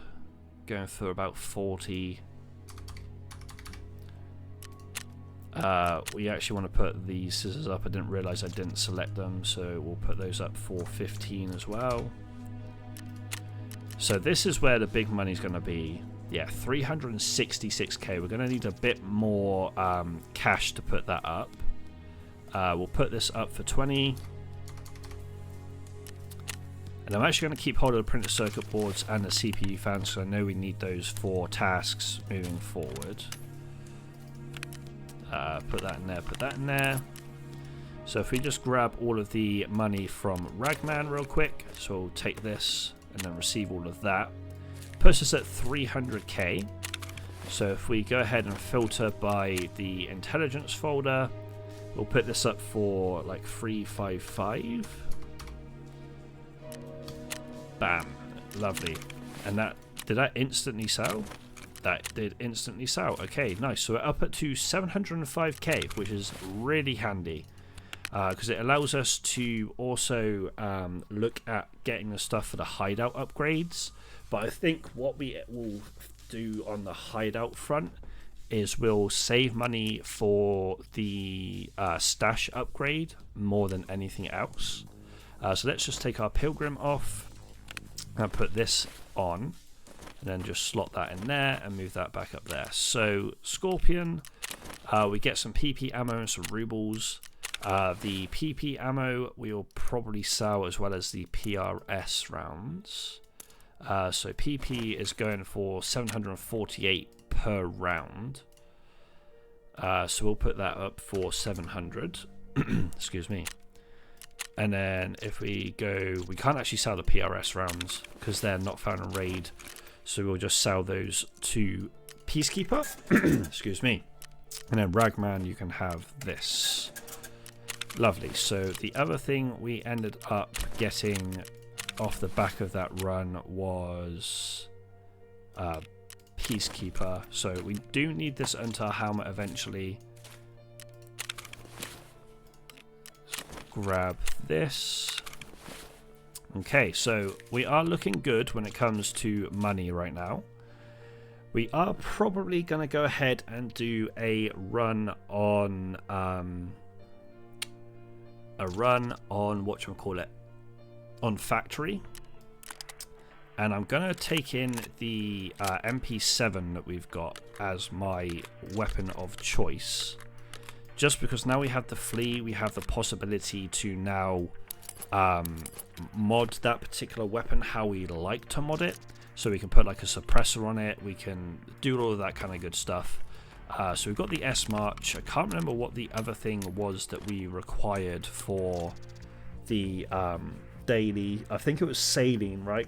going for about 40. We actually want to put these scissors up. I didn't realize I didn't select them, so we'll put those up for 15 as well. So this is where the big money is going to be. Yeah, 366k. We're going to need a bit more cash to put that up. We'll put this up for 20. And I'm actually going to keep hold of the printed circuit boards and the CPU fans, so I know we need those for tasks moving forward. Put that in there, put that in there. So if we just grab all of the money from Ragman real quick, so we'll take this and then receive all of that. Puts us at 300k. So if we go ahead and filter by the intelligence folder, we'll put this up for like 355. Bam, lovely. And that, did that instantly sell? That did instantly sell. Okay, nice. So we're up to 705k, which is really handy because it allows us to also look at getting the stuff for the hideout upgrades. But I think what we will do on the hideout front is we'll save money for the stash upgrade more than anything else. So let's just take our pilgrim off and put this on. And then just slot that in there and move that back up there. So Scorpion, we get some PP ammo and some rubles. The PP ammo we'll probably sell as well as the PRS rounds. So PP is going for 748 per round. So we'll put that up for 700. Excuse me. And then if we go, we can't actually sell the PRS rounds because they're not found in raid. So we'll just sell those to Peacekeeper. Excuse me. And then Ragman, you can have this. Lovely. So the other thing we ended up getting off the back of that run was Peacekeeper. So we do need this onto our helmet eventually. Grab this. Okay, so we are looking good when it comes to money right now. We are probably going to go ahead and do a run on whatchamacallit, on factory. And I'm going to take in the MP7 that we've got as my weapon of choice. Just because now we have the flea, we have the possibility to now mod that particular weapon how we like to mod it. So we can put like a suppressor on it, we can do all of that kind of good stuff. So we've got the S March. I can't remember what the other thing was that we required for the daily. I think it was saline, right?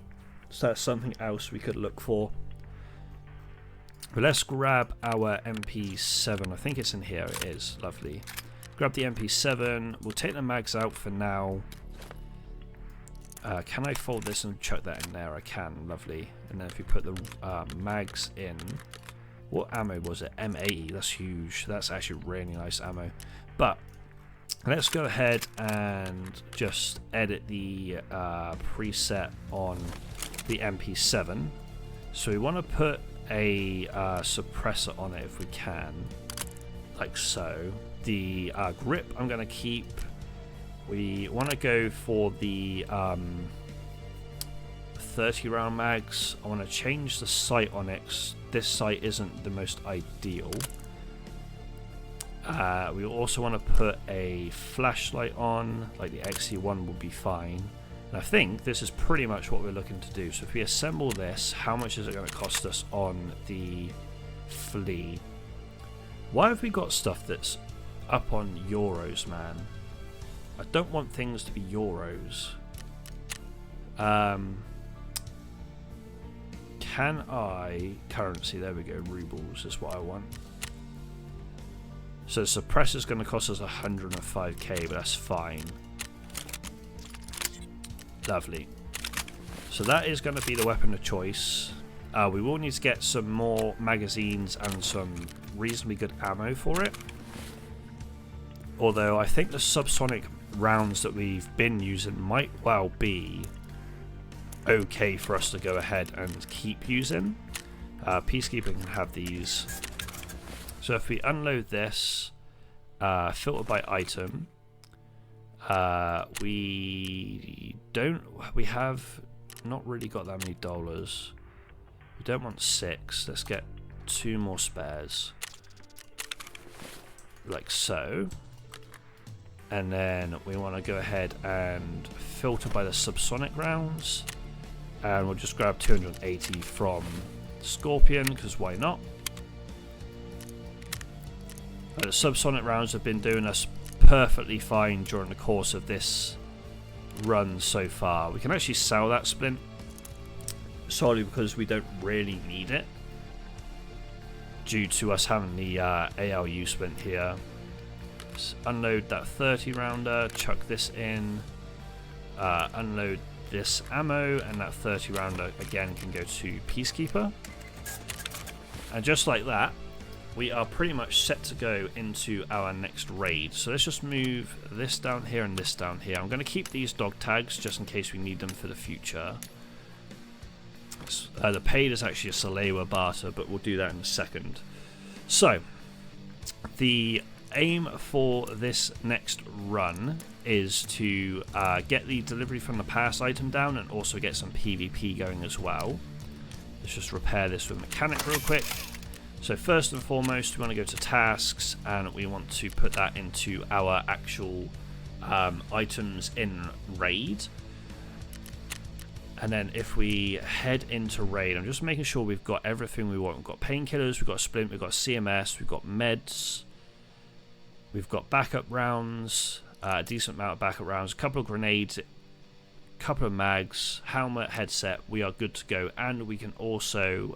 So that's something else we could look for. But let's grab our MP7. I think it's in here. It is. Lovely. Grab the MP7. We'll take the mags out for now. Can I fold this and chuck that in there? I can. Lovely. And then if we put the mags in, what ammo was it? M80. That's huge. That's actually really nice ammo. But let's go ahead and just edit the preset on the MP7. So we want to put a suppressor on it if we can, like so. The grip I'm going to keep. We want to go for the 30 round mags. I want to change the sight on it. This sight isn't the most ideal. We also want to put a flashlight on, like the XC1 will be fine. And I think this is pretty much what we're looking to do. So if we assemble this, how much is it going to cost us on the flea? Why have we got stuff that's up on euros, man? I don't want things to be euros. Can I... currency, there we go, rubles is what I want. So suppressor's going to cost us 105k, but that's fine. Lovely. So that is going to be the weapon of choice. We will need to get some more magazines and some reasonably good ammo for it. Although I think the subsonic rounds that we've been using might well be okay for us to go ahead and keep using. Peacekeeper can have these. So if we unload this, filter by item, we have not really got that many dollars. We don't want 6. Let's get 2 more spares, like so. And then we want to go ahead and filter by the subsonic rounds, and we'll just grab 280 from Scorpion, because why not? The subsonic rounds have been doing us perfectly fine during the course of this run so far. We can actually sell that splint solely because we don't really need it, due to us having the ALU splint here. Let's unload that 30 rounder, chuck this in, unload this ammo, and that 30 rounder again can go to Peacekeeper. And just like that, we are pretty much set to go into our next raid. So let's just move this down here and this down here. I'm going to keep these dog tags just in case we need them for the future. The paid is actually a Salewa barter, but we'll do that in a second. So the aim for this next run is to get the delivery from the past item down and also get some PvP going as well. Let's just repair this with mechanic real quick. So first and foremost, we want to go to tasks, and we want to put that into our actual items in raid. And then if we head into raid, I'm just making sure we've got everything we want. We've got painkillers, we've got splint, we've got CMS, we've got meds, we've got backup rounds, a decent amount of backup rounds, a couple of grenades, a couple of mags, helmet, headset. We are good to go, and we can also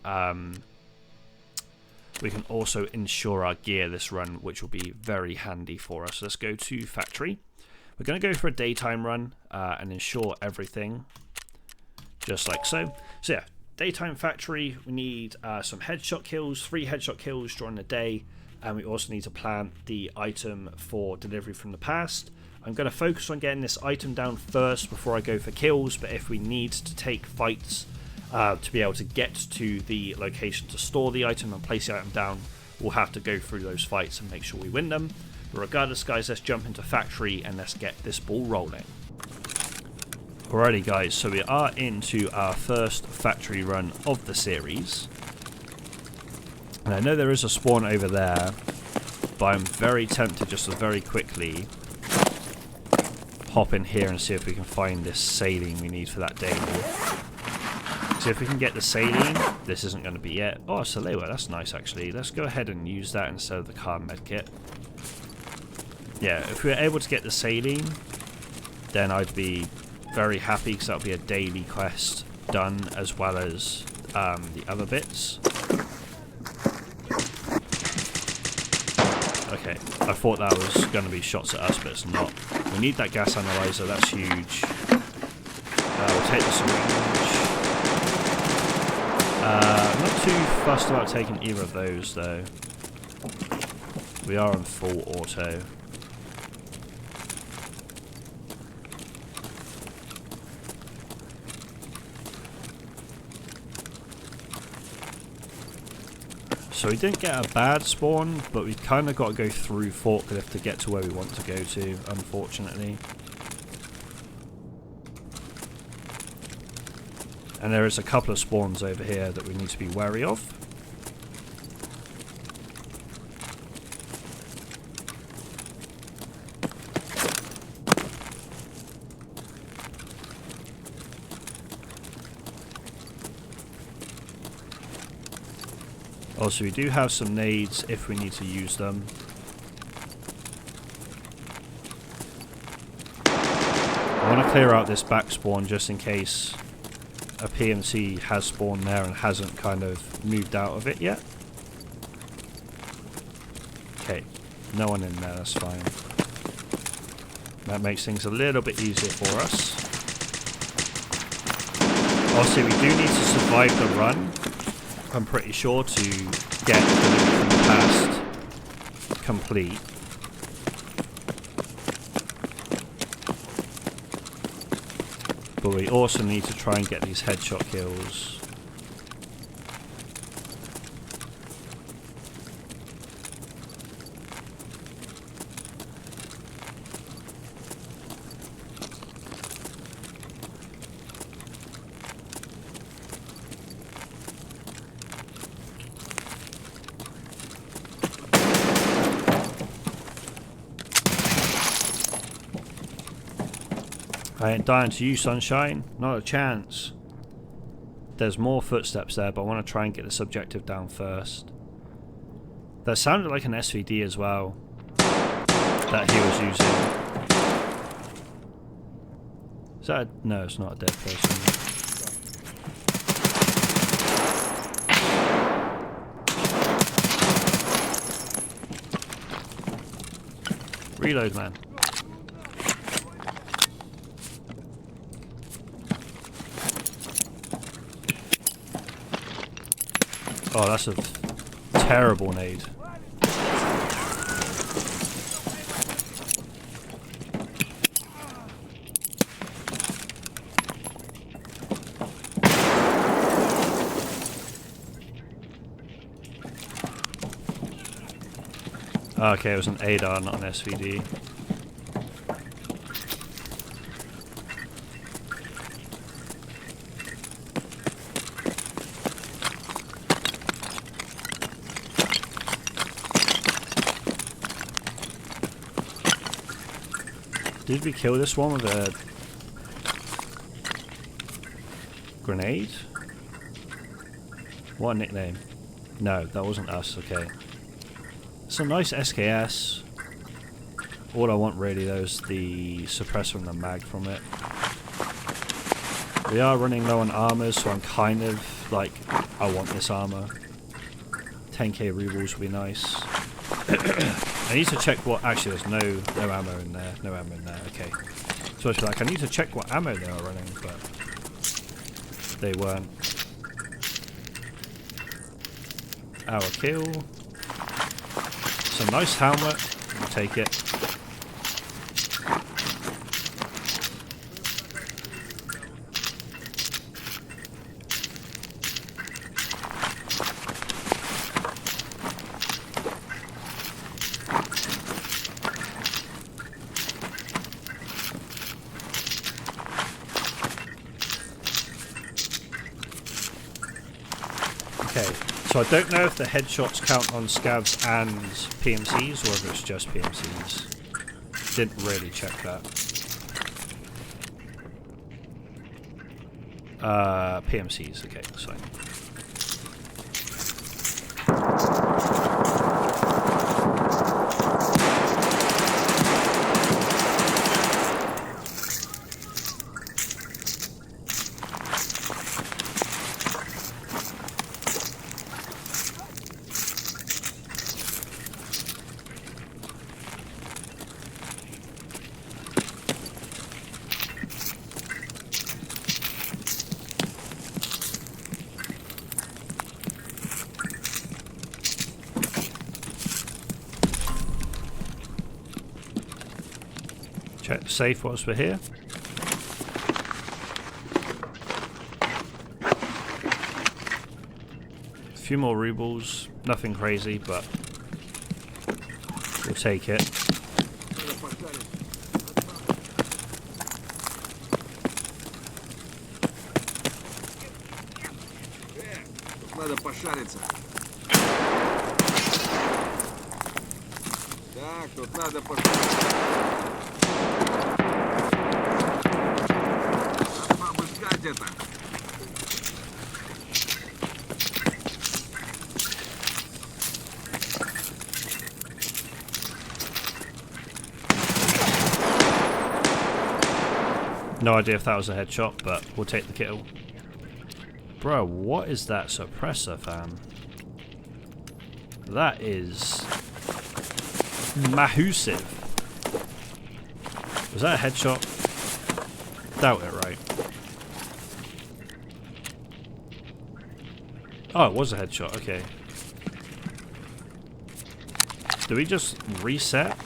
insure our gear this run, which will be very handy for us. Let's go to factory. We're going to go for a daytime run and insure everything, just like so. So yeah, daytime factory. We need some headshot kills, 3 headshot kills during the day, and we also need to plant the item for delivery from the past. I'm going to focus on getting this item down first before I go for kills, but if we need to take fights to be able to get to the location to store the item and place the item down, we'll have to go through those fights and make sure we win them. But regardless, guys, let's jump into factory and let's get this ball rolling. Alrighty guys, so we are into our first factory run of the series. And I know there is a spawn over there, but I'm very tempted just to very quickly hop in here and see if we can find this saline we need for that daily. So if we can get the saline, this isn't going to be it. Oh, Salewa, that's nice actually. Let's go ahead and use that instead of the car medkit. Yeah, if we were able to get the saline, then I'd be very happy, because that'll be a daily quest done as well as the other bits. Okay, I thought that was going to be shots at us, but it's not. We need that gas analyzer, that's huge. We'll take the syringe. I'm not too fussed about taking either of those though. We are on full auto. So we didn't get a bad spawn, but we kind of got to go through forklift to get to where we want to go to, unfortunately. And there is a couple of spawns over here that we need to be wary of. Also, we do have some nades if we need to use them. I want to clear out this back spawn just in case a PMC has spawned there and hasn't kind of moved out of it yet. Okay, no one in there, that's fine. That makes things a little bit easier for us. Also, we do need to survive the run, I'm pretty sure, to get the loot from the past complete. But we also need to try and get these headshot kills. I ain't dying to you, sunshine. Not a chance. There's more footsteps there, but I want to try and get this objective down first. That sounded like an SVD as well that he was using. Is that a... No, it's not a dead person. Reload, man. Oh, that's a terrible nade. Okay, it was an ADAR, not an SVD. Did we kill this one with a grenade? What a nickname. No, that wasn't us, okay. It's a nice SKS. All I want really though is the suppressor and the mag from it. We are running low on armor, so I'm kind of like, I want this armor. 10k reballs would be nice. I need to check what... Actually, there's no ammo in there. No ammo in there. Okay. So I was like, I need to check what ammo they are running, but they weren't. Our kill. It's a nice helmet. I'll take it. So I don't know if the headshots count on scavs and PMCs or if it's just PMCs. Didn't really check that. PMCs, okay, that's fine. Check the safe whilst we're here. A few more rubles, nothing crazy, but we'll take it. Надо пошариться. Так, тут надо пошариться. Обыскать это. No idea if that was a headshot, but we'll take the kill. Bro, what is that suppressor, fam? That is massive. Was that a headshot? Doubt it, right? Oh, it was a headshot, okay. Do we just reset?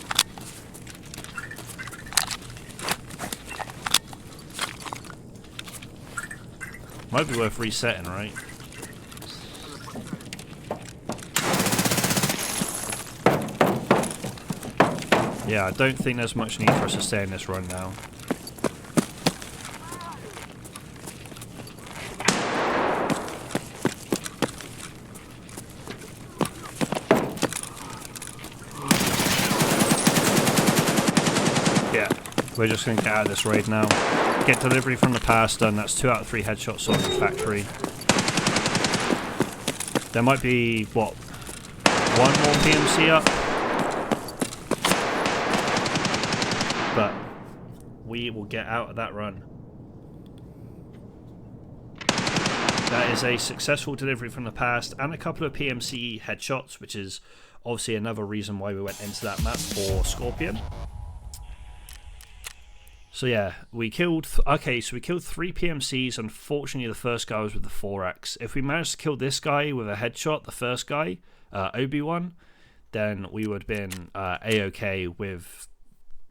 Might be worth resetting, right? Yeah, I don't think there's much need for us to stay in this run now. Yeah, we're just going to get out of this raid now. Get delivery from the past done. That's 2 out of 3 headshots on the factory. There might be, what, 1 more PMC up? But we will get out of that run. That is a successful delivery from the past and a couple of PMC headshots, which is obviously another reason why we went into that map for Scorpion. So yeah, we killed, so we killed 3 PMCs. Unfortunately, the first guy was with the 4X. If we managed to kill this guy with a headshot, the first guy, Obi-Wan, then we would have been A-OK with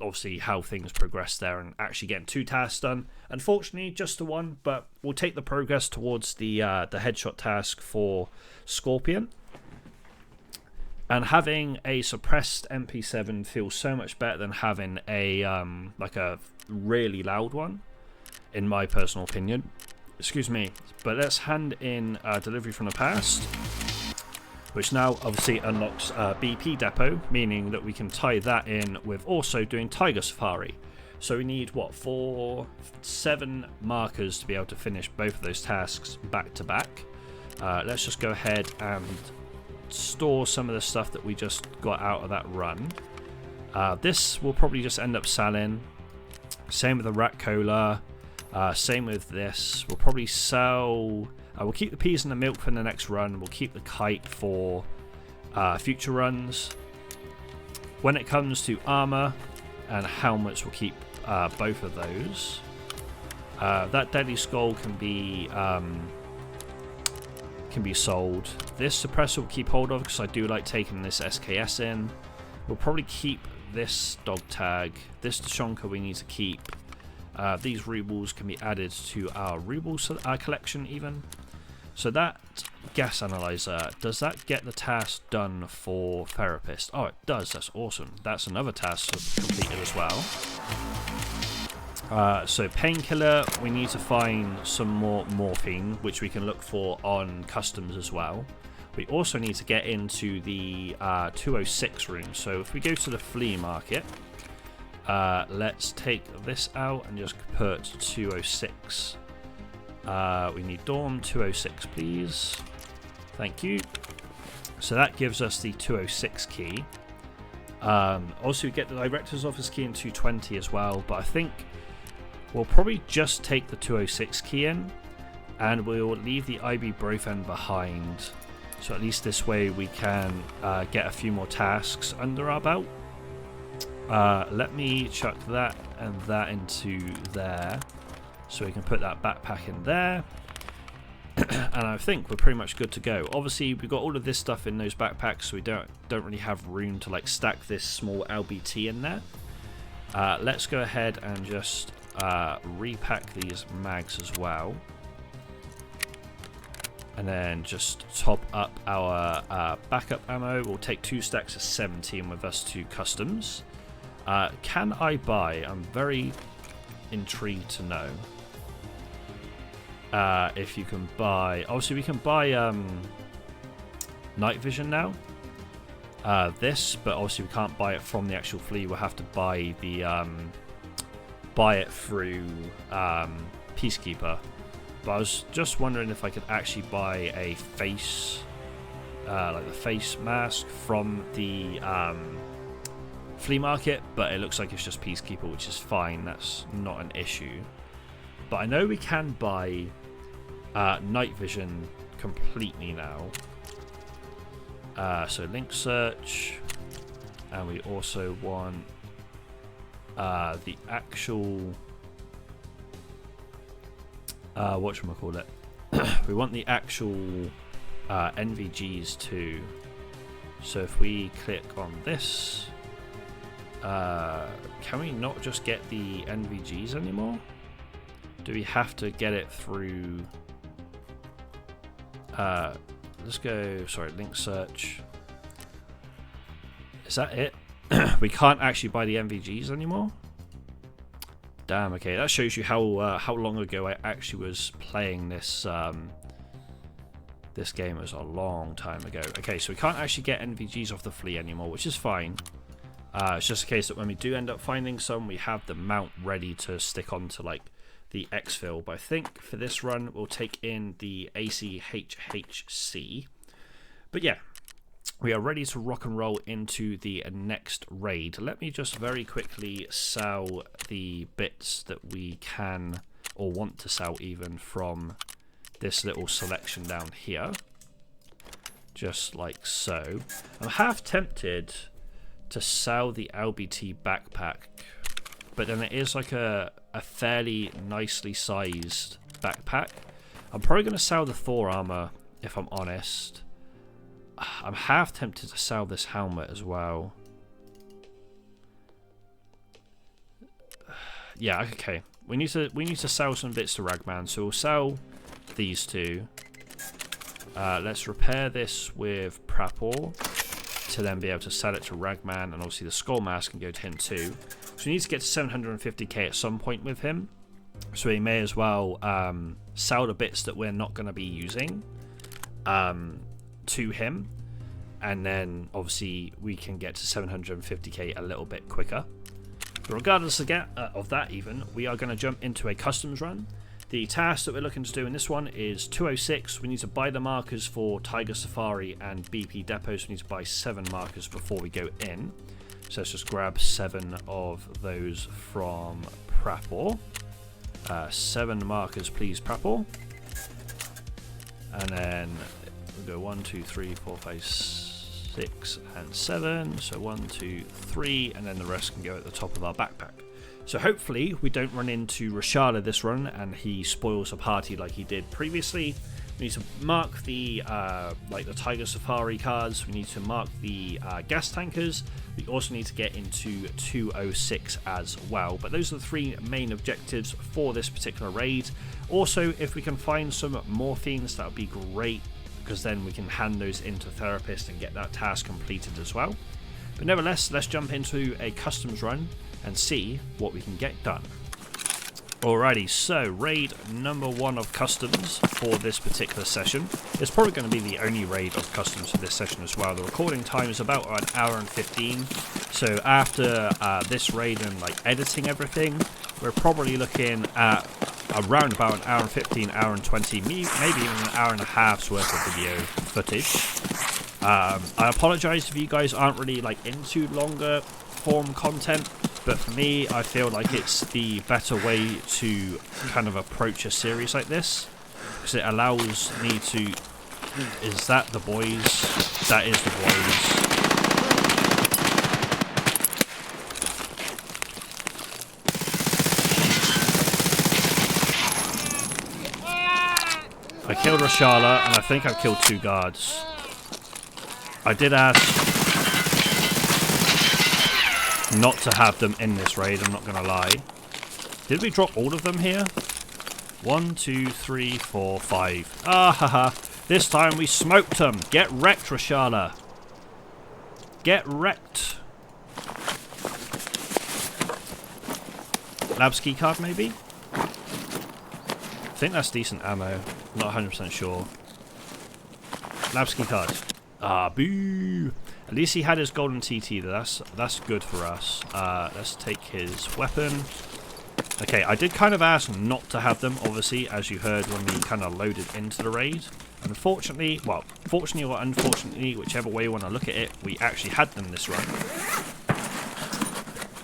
obviously how things progressed there and actually getting 2 tasks done. Unfortunately, just the 1, but we'll take the progress towards the headshot task for Scorpion. And having a suppressed MP7 feels so much better than having a like a really loud one, in my personal opinion. Excuse me. But let's hand in delivery from the past, which now obviously unlocks BP depot, meaning that we can tie that in with also doing Tiger Safari. So we need, what, 7 markers to be able to finish both of those tasks back to back. Let's just go ahead and store some of the stuff that we just got out of that run. This will probably just end up selling. Same with the Rat Cola. Same with this. We'll probably sell... we'll keep the peas and the milk for the next run. We'll keep the kite for future runs. When it comes to armor and helmets, we'll keep both of those. That Deadly Skull can be sold. This suppressor we'll keep hold of because I do like taking this SKS in. We'll probably keep this dog tag. This Shonka we need to keep. These rubles can be added to our rubles collection even. So that gas analyzer, does that get the task done for therapist? Oh, it does. That's awesome. That's another task completed as well. So painkiller, we need to find some more morphine, which we can look for on customs as well. We also need to get into the 206 room. So if we go to the flea market, let's take this out and just put 206. We need dorm 206, please. Thank you. So that gives us the 206 key. Also, we get the director's office key in 220 as well, but I think we'll probably just take the 206 key in, and we'll leave the IB Brofen behind. So at least this way we can get a few more tasks under our belt. Let me chuck that and that into there, so we can put that backpack in there. And I think we're pretty much good to go. Obviously, we've got all of this stuff in those backpacks, so we don't really have room to like stack this small LBT in there. Let's go ahead and just repack these mags as well, and then just top up our backup ammo. We'll take 2 stacks of 17 with us to customs. Can I buy? I'm very intrigued to know if you can buy. Obviously, we can buy night vision now. This, but obviously we can't buy it from the actual flea. We'll have to buy the buy it through Peacekeeper. But I was just wondering if I could actually buy a face, like the face mask from the flea market, but it looks like it's just Peacekeeper, which is fine. That's not an issue. But I know we can buy night vision completely now. So link search, and we also want the actual whatchamacallit. We want the actual NVGs too. So if we click on this, can we not just get the NVGs anymore? Do we have to get it through let's go, sorry, link search. Is that it? We can't actually buy the NVGs anymore? Damn, okay, that shows you how long ago I actually was playing this this game. Was a long time ago. Okay, so we can't actually get NVGs off the fleet anymore, which is fine. It's just a case that when we do end up finding some, we have the mount ready to stick onto like the exfil. But I think for this run we'll take in the ACHHC. But yeah, we are ready to rock and roll into the next raid. Let me just very quickly sell the bits that we can or want to sell even from this little selection down here. Just like so. I'm half tempted to sell the LBT backpack, but then it is like a fairly nicely sized backpack. I'm probably going to sell the Thor armor if I'm honest. I'm half tempted to sell this helmet as well. Yeah, okay. We need to sell some bits to Ragman, so we'll sell these two. Let's repair this with Prapor to then be able to sell it to Ragman, and obviously the skull mask can go to him too. So we need to get to 750k at some point with him. So we may as well sell the bits that we're not going to be using to him, and then obviously we can get to 750k a little bit quicker. But regardless of that, even we are going to jump into a customs run. The task that we're looking to do in this one is 206. We need to buy the markers for Tiger Safari and BP depots. We need to buy 7 markers before we go in. So let's just grab 7 of those from Prapor. 7 markers, please, Prapor. And then we'll go 1, 2, 3, 4, 5, 6, and 7. So 1, 2, 3, and then the rest can go at the top of our backpack. So hopefully we don't run into Rashala this run and he spoils a party like he did previously. We need to mark the like the Tiger Safari cards. We need to mark the gas tankers. We also need to get into 206 as well. But those are the 3 main objectives for this particular raid. Also, if we can find some morphines, that would be great, because then we can hand those into Therapist and get that task completed as well. But nevertheless, let's jump into a customs run and see what we can get done. Alrighty, so raid number 1 of customs for this particular session. It's probably going to be the only raid of customs for this session as well. The recording time is about an hour and 15. So after this raid and like editing everything, we're probably looking at around about an hour and 15, hour and 20, maybe even an hour and a half's worth of video footage. I apologize if you guys aren't really like into longer form content, but for me, I feel like it's the better way to kind of approach a series like this, because it allows me to... Is that the boys? That is the boys. I killed Rashala, and I think I've killed 2 guards. I did ask not to have them in this raid, I'm not going to lie. Did we drop all of them here? 1, 2, 3, 4, 5. Ah, haha. This time we smoked them. Get wrecked, Rashala. Get wrecked. Labs key card, maybe? I think that's decent ammo. Not 100% sure. Labs key card. Ah, boo. At least he had his golden TT. That's good for us. Let's take his weapon. Okay, I did kind of ask not to have them, obviously, as you heard when we kind of loaded into the raid. Unfortunately, well, fortunately or unfortunately, whichever way you want to look at it, we actually had them this run.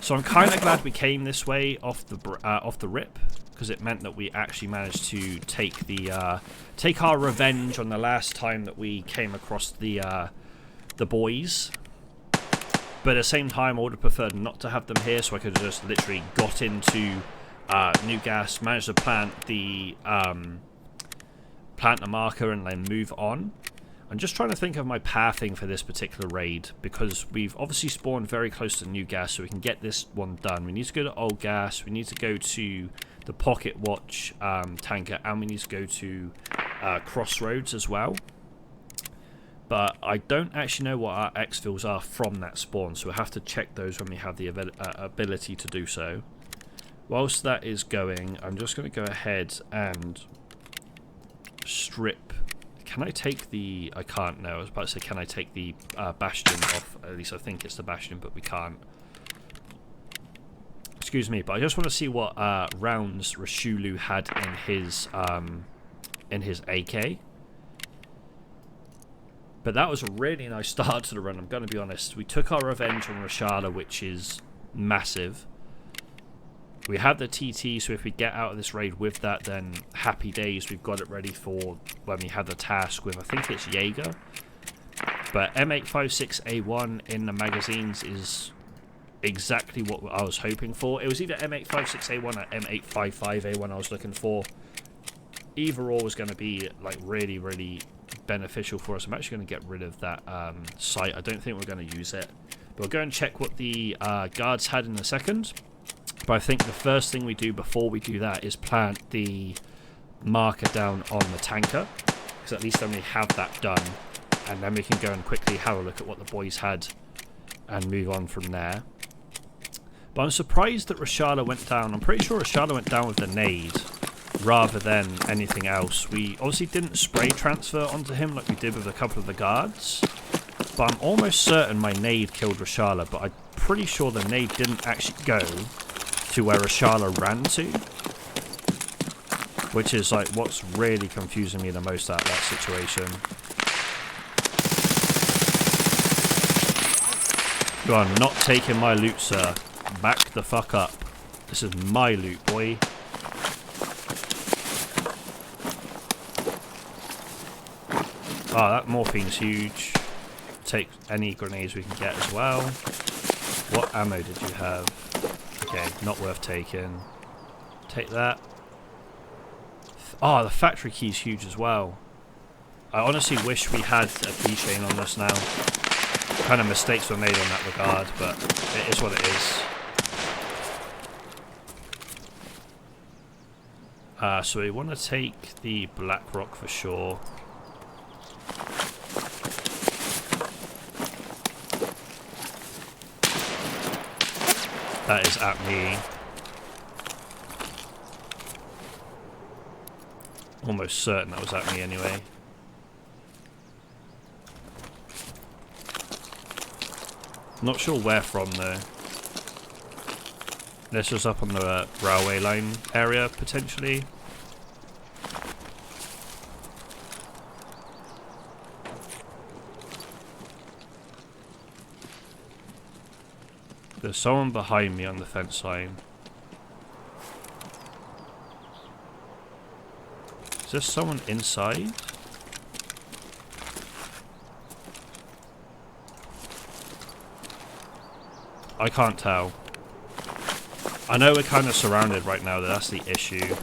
So I'm kind of glad we came this way off the rip. because it meant that we actually managed to take the take our revenge on the last time that we came across the boys. But at the same time, I would have preferred not to have them here, so I could have just literally got into New Gas, managed to plant the marker, and then move on. I'm just trying to think of my pathing for this particular raid, because we've obviously spawned very close to New Gas, so we can get this one done. We need to go to Old Gas, we need to go to the Pocket Watch tanker, and we need to go to Crossroads as well. But I don't actually know what our exfils are from that spawn, so we'll have to check those when we have the ability to do so. Whilst that is going, I'm just going to go ahead and strip. Can I take the... I can't, no. I was about to say, can I take the Bastion off? At least I think it's the Bastion, but we can't. Excuse me, but I just want to see what rounds Rashulu had in his AK. But that was a really nice start to the run, I'm going to be honest. We took our revenge on Rashala, which is massive. We have the TT, so if we get out of this raid with that, then happy days. We've got it ready for when we have the task with, I think it's Jaeger. But M856A1 in the magazines is exactly what I was hoping for. It was either M856A1 or M855A1 I was looking for. Either or was going to be like really, really beneficial for us. I'm actually going to get rid of that sight. I don't think we're going to use it. But we'll go and check what the guards had in a second. But I think the first thing we do before we do that is plant the marker down on the tanker, because at least then we have that done, and then we can go and quickly have a look at what the boys had and move on from there. But I'm surprised that Rashala went down. I'm pretty sure Rashala went down with the nade rather than anything else. We obviously didn't spray transfer onto him like we did with a couple of the guards, but I'm almost certain my nade killed Rashala, but I'm pretty sure the nade didn't actually go to where Rashala ran to, which is like what's really confusing me the most out of that situation. You are not taking my loot, sir. Back the fuck up. This is my loot, boy. Oh, that morphine's huge. Take any grenades we can get as well. What ammo did you have? Okay, not worth taking. Take that. Oh, the factory key's huge as well. I honestly wish we had a keychain on this now. Kind of mistakes were made on that regard, but it is what it is. So we want to take the Black Rock for sure. That is at me. Almost certain that was at me anyway. Not sure where from though. This was up on the railway line area potentially. There's someone behind me on the fence line. Is there someone inside? I can't tell. I know we're kind of surrounded right now, that's the issue.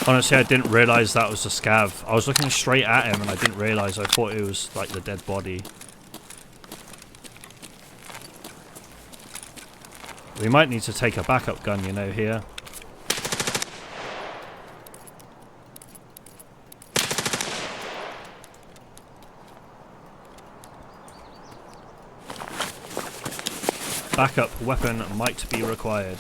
Honestly, I didn't realise that was a scav. I was looking straight at him and I didn't realise. I thought it was like the dead body. We might need to take a backup gun, you know, here. backup weapon might be required.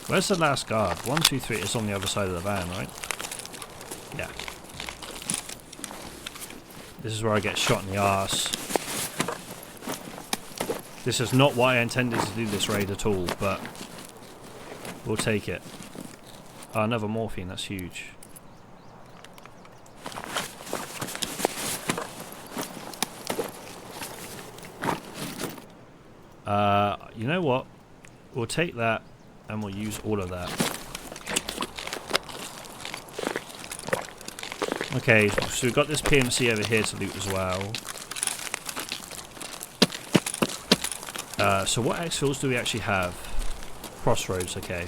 Where's the last guard? 1, 2, 3 is on the other side of the van, right? Yeah. This is where I get shot in the arse. This is not why I intended to do this raid at all, but we'll take it. Oh, another morphine, that's huge. You know what? We'll take that and we'll use all of that. Okay, so we've got this PMC over here to loot as well. So what exfils do we actually have? Crossroads, okay.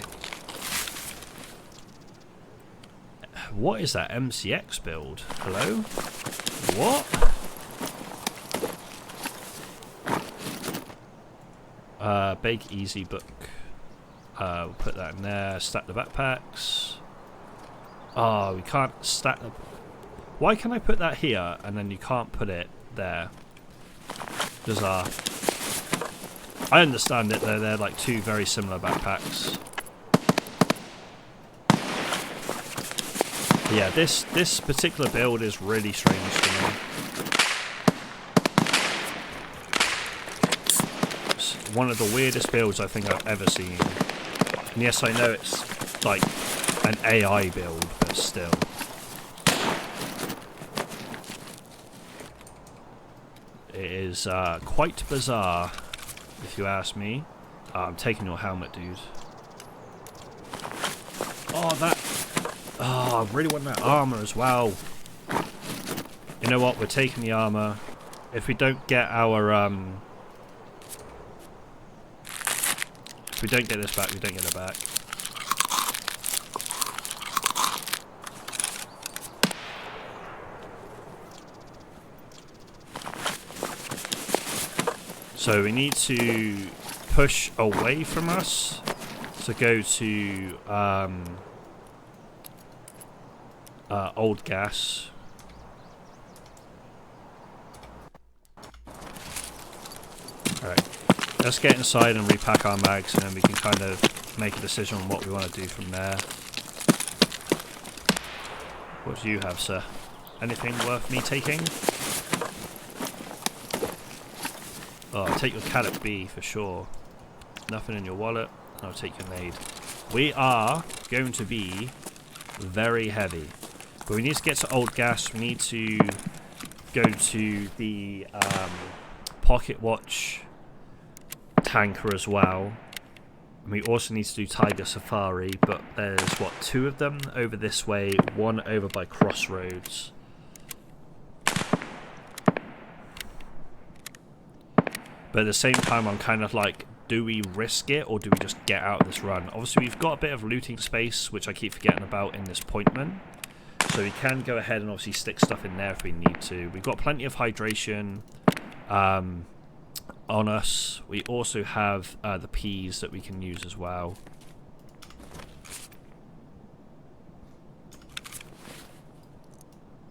What is that MCX build? Hello? What? Bake easy book. We'll put that in there. Stack the backpacks. Oh, we can't stack the... Why can I put that here and then you can't put it there? Bizarre. I understand it though, they're like two very similar backpacks. Yeah, this particular build is really strange to me. It's one of the weirdest builds I think I've ever seen. And yes, I know it's like an AI build, but still. It is quite bizarre, if you ask me. I'm taking your helmet, dude. Oh, that... Oh, I really want that armor as well. You know what? We're taking the armor. If we don't get our... If we don't get this back, we don't get it back. So we need to push away from us to go to old gas. Alright, let's get inside and repack our mags and then we can kind of make a decision on what we want to do from there. What do you have, sir? Anything worth me taking? Oh, I'll take your Cadet B for sure. Nothing in your wallet. I'll take your nade. We are going to be very heavy. But we need to get to old gas. We need to go to the pocket watch tanker as well. And we also need to do Tiger Safari. But there's, what, 2 of them over this way. 1 over by Crossroads. But at the same time, I'm kind of like, do we risk it or do we just get out of this run? Obviously, we've got a bit of looting space, which I keep forgetting about in this appointment. So we can go ahead and obviously stick stuff in there if we need to. We've got plenty of hydration on us. We also have the peas that we can use as well.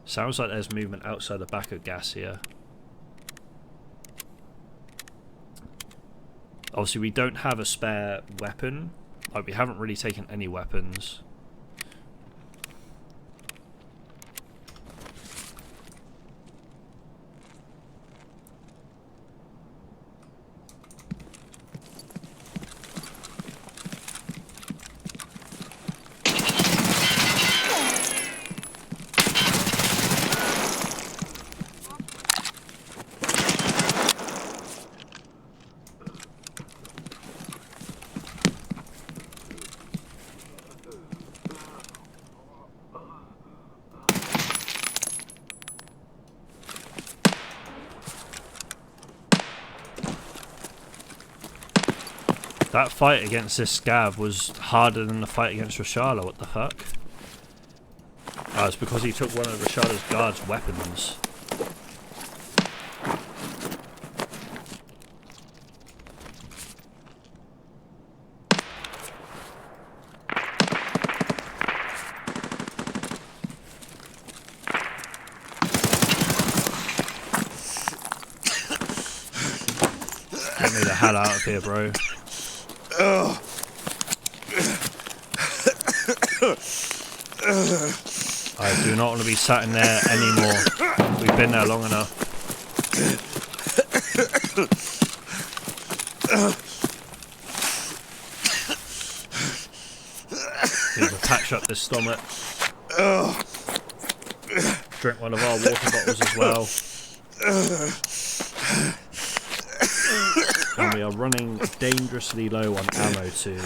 Sounds like there's movement outside the back of gas here. Obviously, we don't have a spare weapon. Like, we haven't really taken any weapons. That fight against this scav was harder than the fight against Rashala, what the fuck? Oh, it's because he took one of Rashala's guards' weapons. Get me the hell out of here, bro. I do not want to be sat in there anymore. We've been there long enough. Need to patch up this stomach. Drink one of our water bottles as well. And we are running dangerously low on ammo too.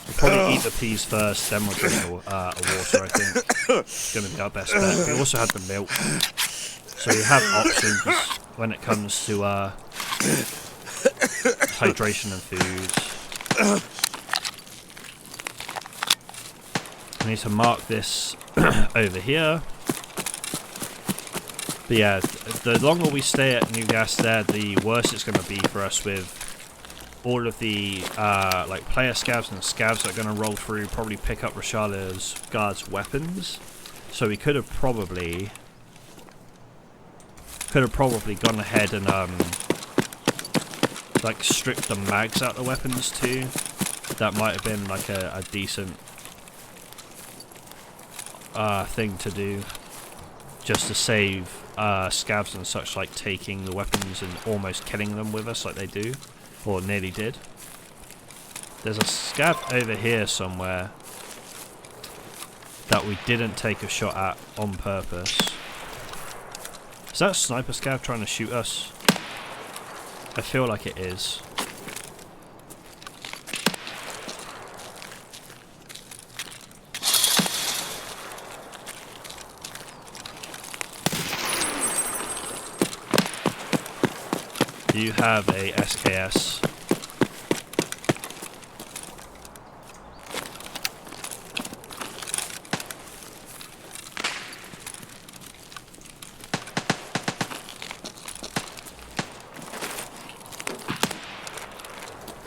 We'll probably eat the peas first, then we'll drink a water, I think. It's going to be our best bet. We also had the milk. So you have options when it comes to hydration and foods. I need to mark this over here. But yeah, the longer we stay at New Gas there, the worse it's going to be for us with all of the like player scavs and scavs that are going to roll through, probably pick up Rashala's guards' weapons. So we could have probably gone ahead and like stripped the mags out the weapons too. That might have been like a decent thing to do, just to save scavs and such, like taking the weapons and almost killing them with us like they do, or nearly did. There's a scav over here somewhere that we didn't take a shot at on purpose. Is that a sniper scav trying to shoot us? I feel like it is. You have a SKS.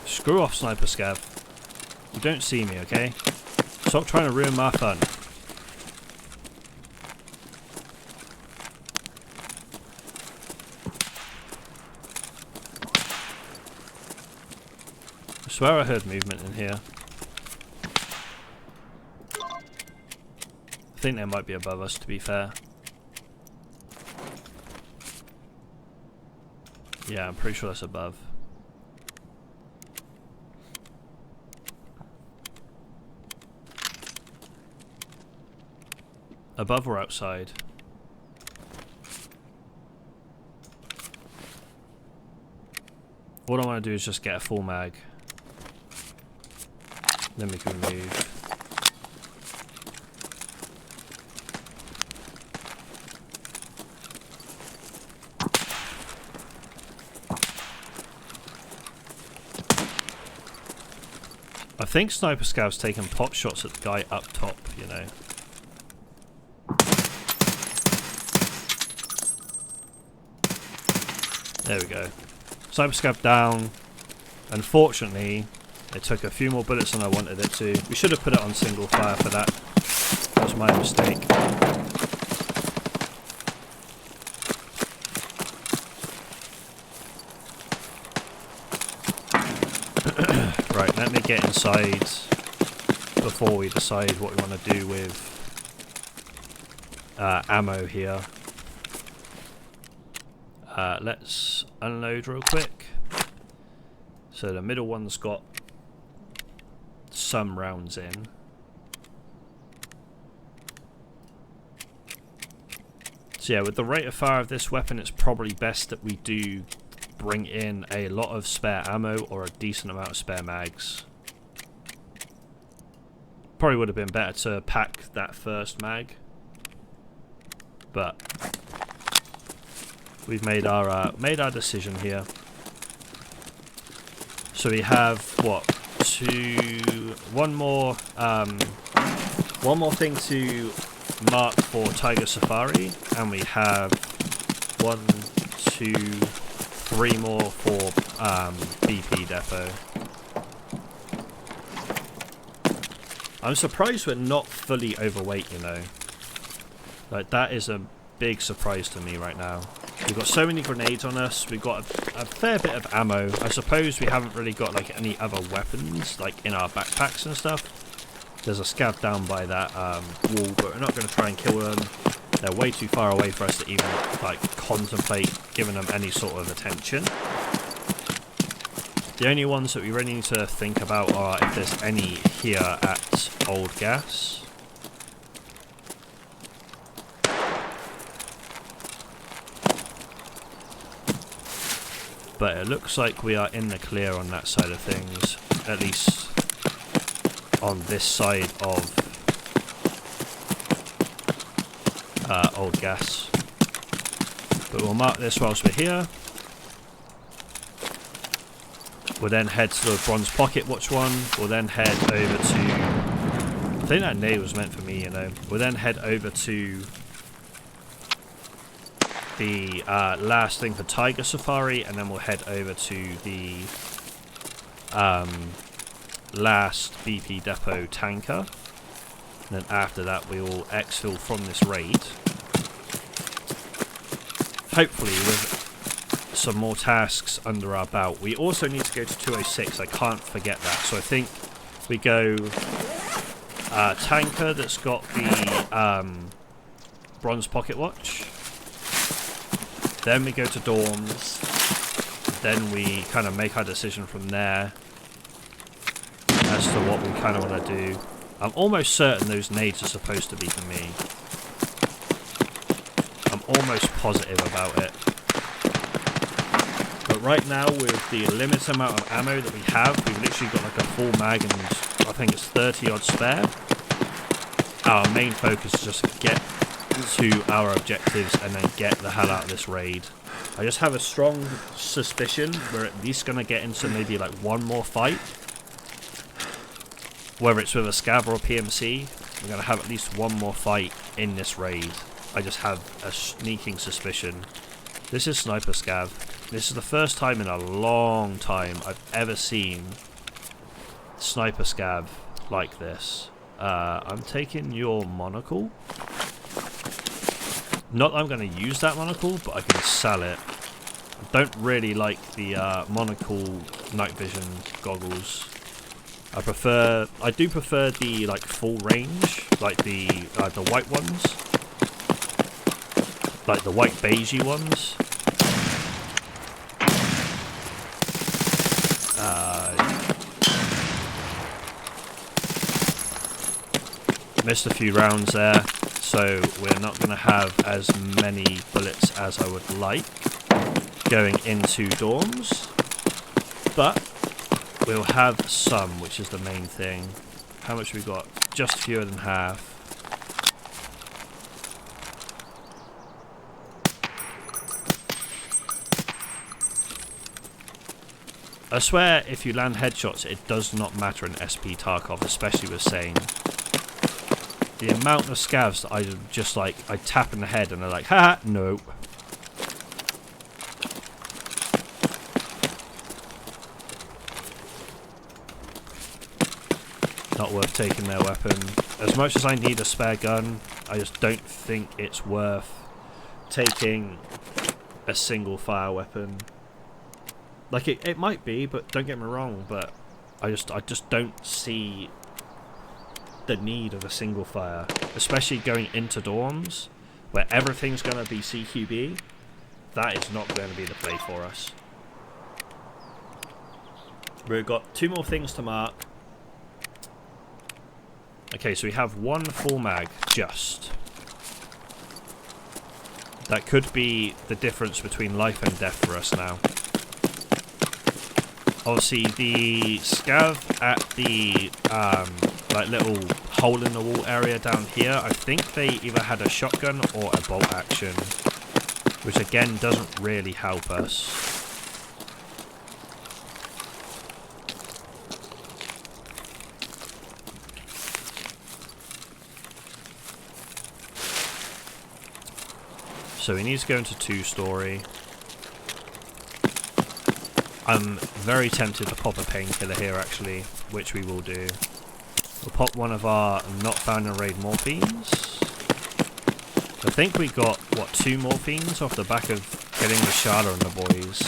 Screw off, sniper scav. You don't see me, okay? Stop trying to ruin my fun. I swear I heard movement in here. I think they might be above us, to be fair. Yeah, I'm pretty sure that's above. Above or outside? What I want to do is just get a full mag. Then we can move. I think Sniper Scav's taking pot shots at the guy up top, you know. There we go. Sniper Scav down. Unfortunately, it took a few more bullets than I wanted it to. We should have put it on single fire for that. That was my mistake. Right, let me get inside before we decide what we want to do with ammo here. Let's unload real quick. So the middle one's got some rounds in. So yeah, with the rate of fire of this weapon, it's probably best that we do bring in a lot of spare ammo or a decent amount of spare mags. Probably would have been better to pack that first mag, but we've made our decision here. So we have what? One more thing to mark for Tiger Safari, and we have 1, 2, 3 more for BP Depot. I'm surprised we're not fully overweight, you know. Like, that is a big surprise to me right now. We've got so many grenades on us. We've got a fair bit of ammo. I suppose we haven't really got like any other weapons like in our backpacks and stuff. There's a scav down by that wall, but we're not going to try and kill them. They're way too far away for us to even like contemplate giving them any sort of attention. The only ones that we really need to think about are if there's any here at Old Gas. But it looks like we are in the clear on that side of things, at least on this side of Old Gas. But we'll mark this whilst we're here. We'll then head to the Bronze Pocket Watch one. We'll then head over to... I think that nade was meant for me, you know. We'll then head over to the last thing for Tiger Safari, and then we'll head over to the last BP Depot tanker. And then after that we will exfil from this raid. Hopefully with some more tasks under our belt. We also need to go to 206, I can't forget that. So I think we go tanker that's got the Bronze Pocket Watch. Then we go to dorms. Then we kind of make our decision from there as to what we kind of want to do. I'm almost certain those nades are supposed to be for me. I'm almost positive about it. But right now, with the limited amount of ammo that we have, we've literally got like a full mag and I think it's 30 odd spare. Our main focus is just get to our objectives and then get the hell out of this raid. I just have a strong suspicion we're at least going to get into maybe like one more fight. Whether it's with a scav or a PMC, we're going to have at least one more fight in this raid. I just have a sneaking suspicion. This is Sniper Scav. This is the first time in a long time I've ever seen Sniper Scav like this. I'm taking your monocle. Not that I'm going to use that monocle, but I can sell it. I don't really like the monocle night vision goggles. I do prefer the like full range, like the white ones, like the white beigey ones. Missed a few rounds there, so we're not going to have as many bullets as I would like going into dorms, but we'll have some, which is the main thing. How much we got? Just fewer than half. I swear if you land headshots it does not matter in SP Tarkov, especially with Sane. The amount of scavs that I just like, I tap in the head and they're like, haha, nope. Not worth taking their weapon. As much as I need a spare gun, I just don't think it's worth taking a single fire weapon. Like it might be, but don't get me wrong, but I just don't see the need of a single fire, especially going into dorms where everything's going to be CQB. That is not going to be the play for us. We've got 2 more things to mark. Okay, so we have 1 full mag, just. That could be the difference between life and death for us now. Obviously, the scav at the like little hole in the wall area down here, I think they either had a shotgun or a bolt action, which again doesn't really help us. So we need to go into 2-story. I'm very tempted to pop a painkiller here actually, which we will do. We'll pop one of our not found in raid morphines. I think we got, what, 2 morphines off the back of getting the Sharda on the boys.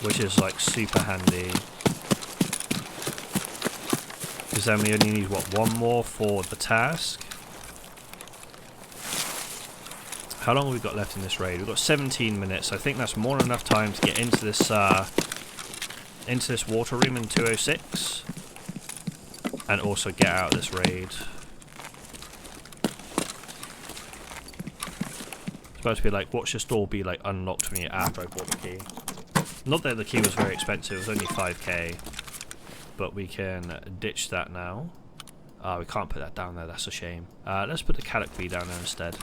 Which is like super handy. Because then we only need, what, 1 more for the task. How long have we got left in this raid? We've got 17 minutes. I think that's more than enough time to get into this water room in 206. And also get out of this raid. It's supposed to be like, watch this door be like unlocked when you after I bought the key. Not that the key was very expensive, it was only 5k. But we can ditch that now. We can't put that down there, that's a shame. Let's put the Caterpie down there instead.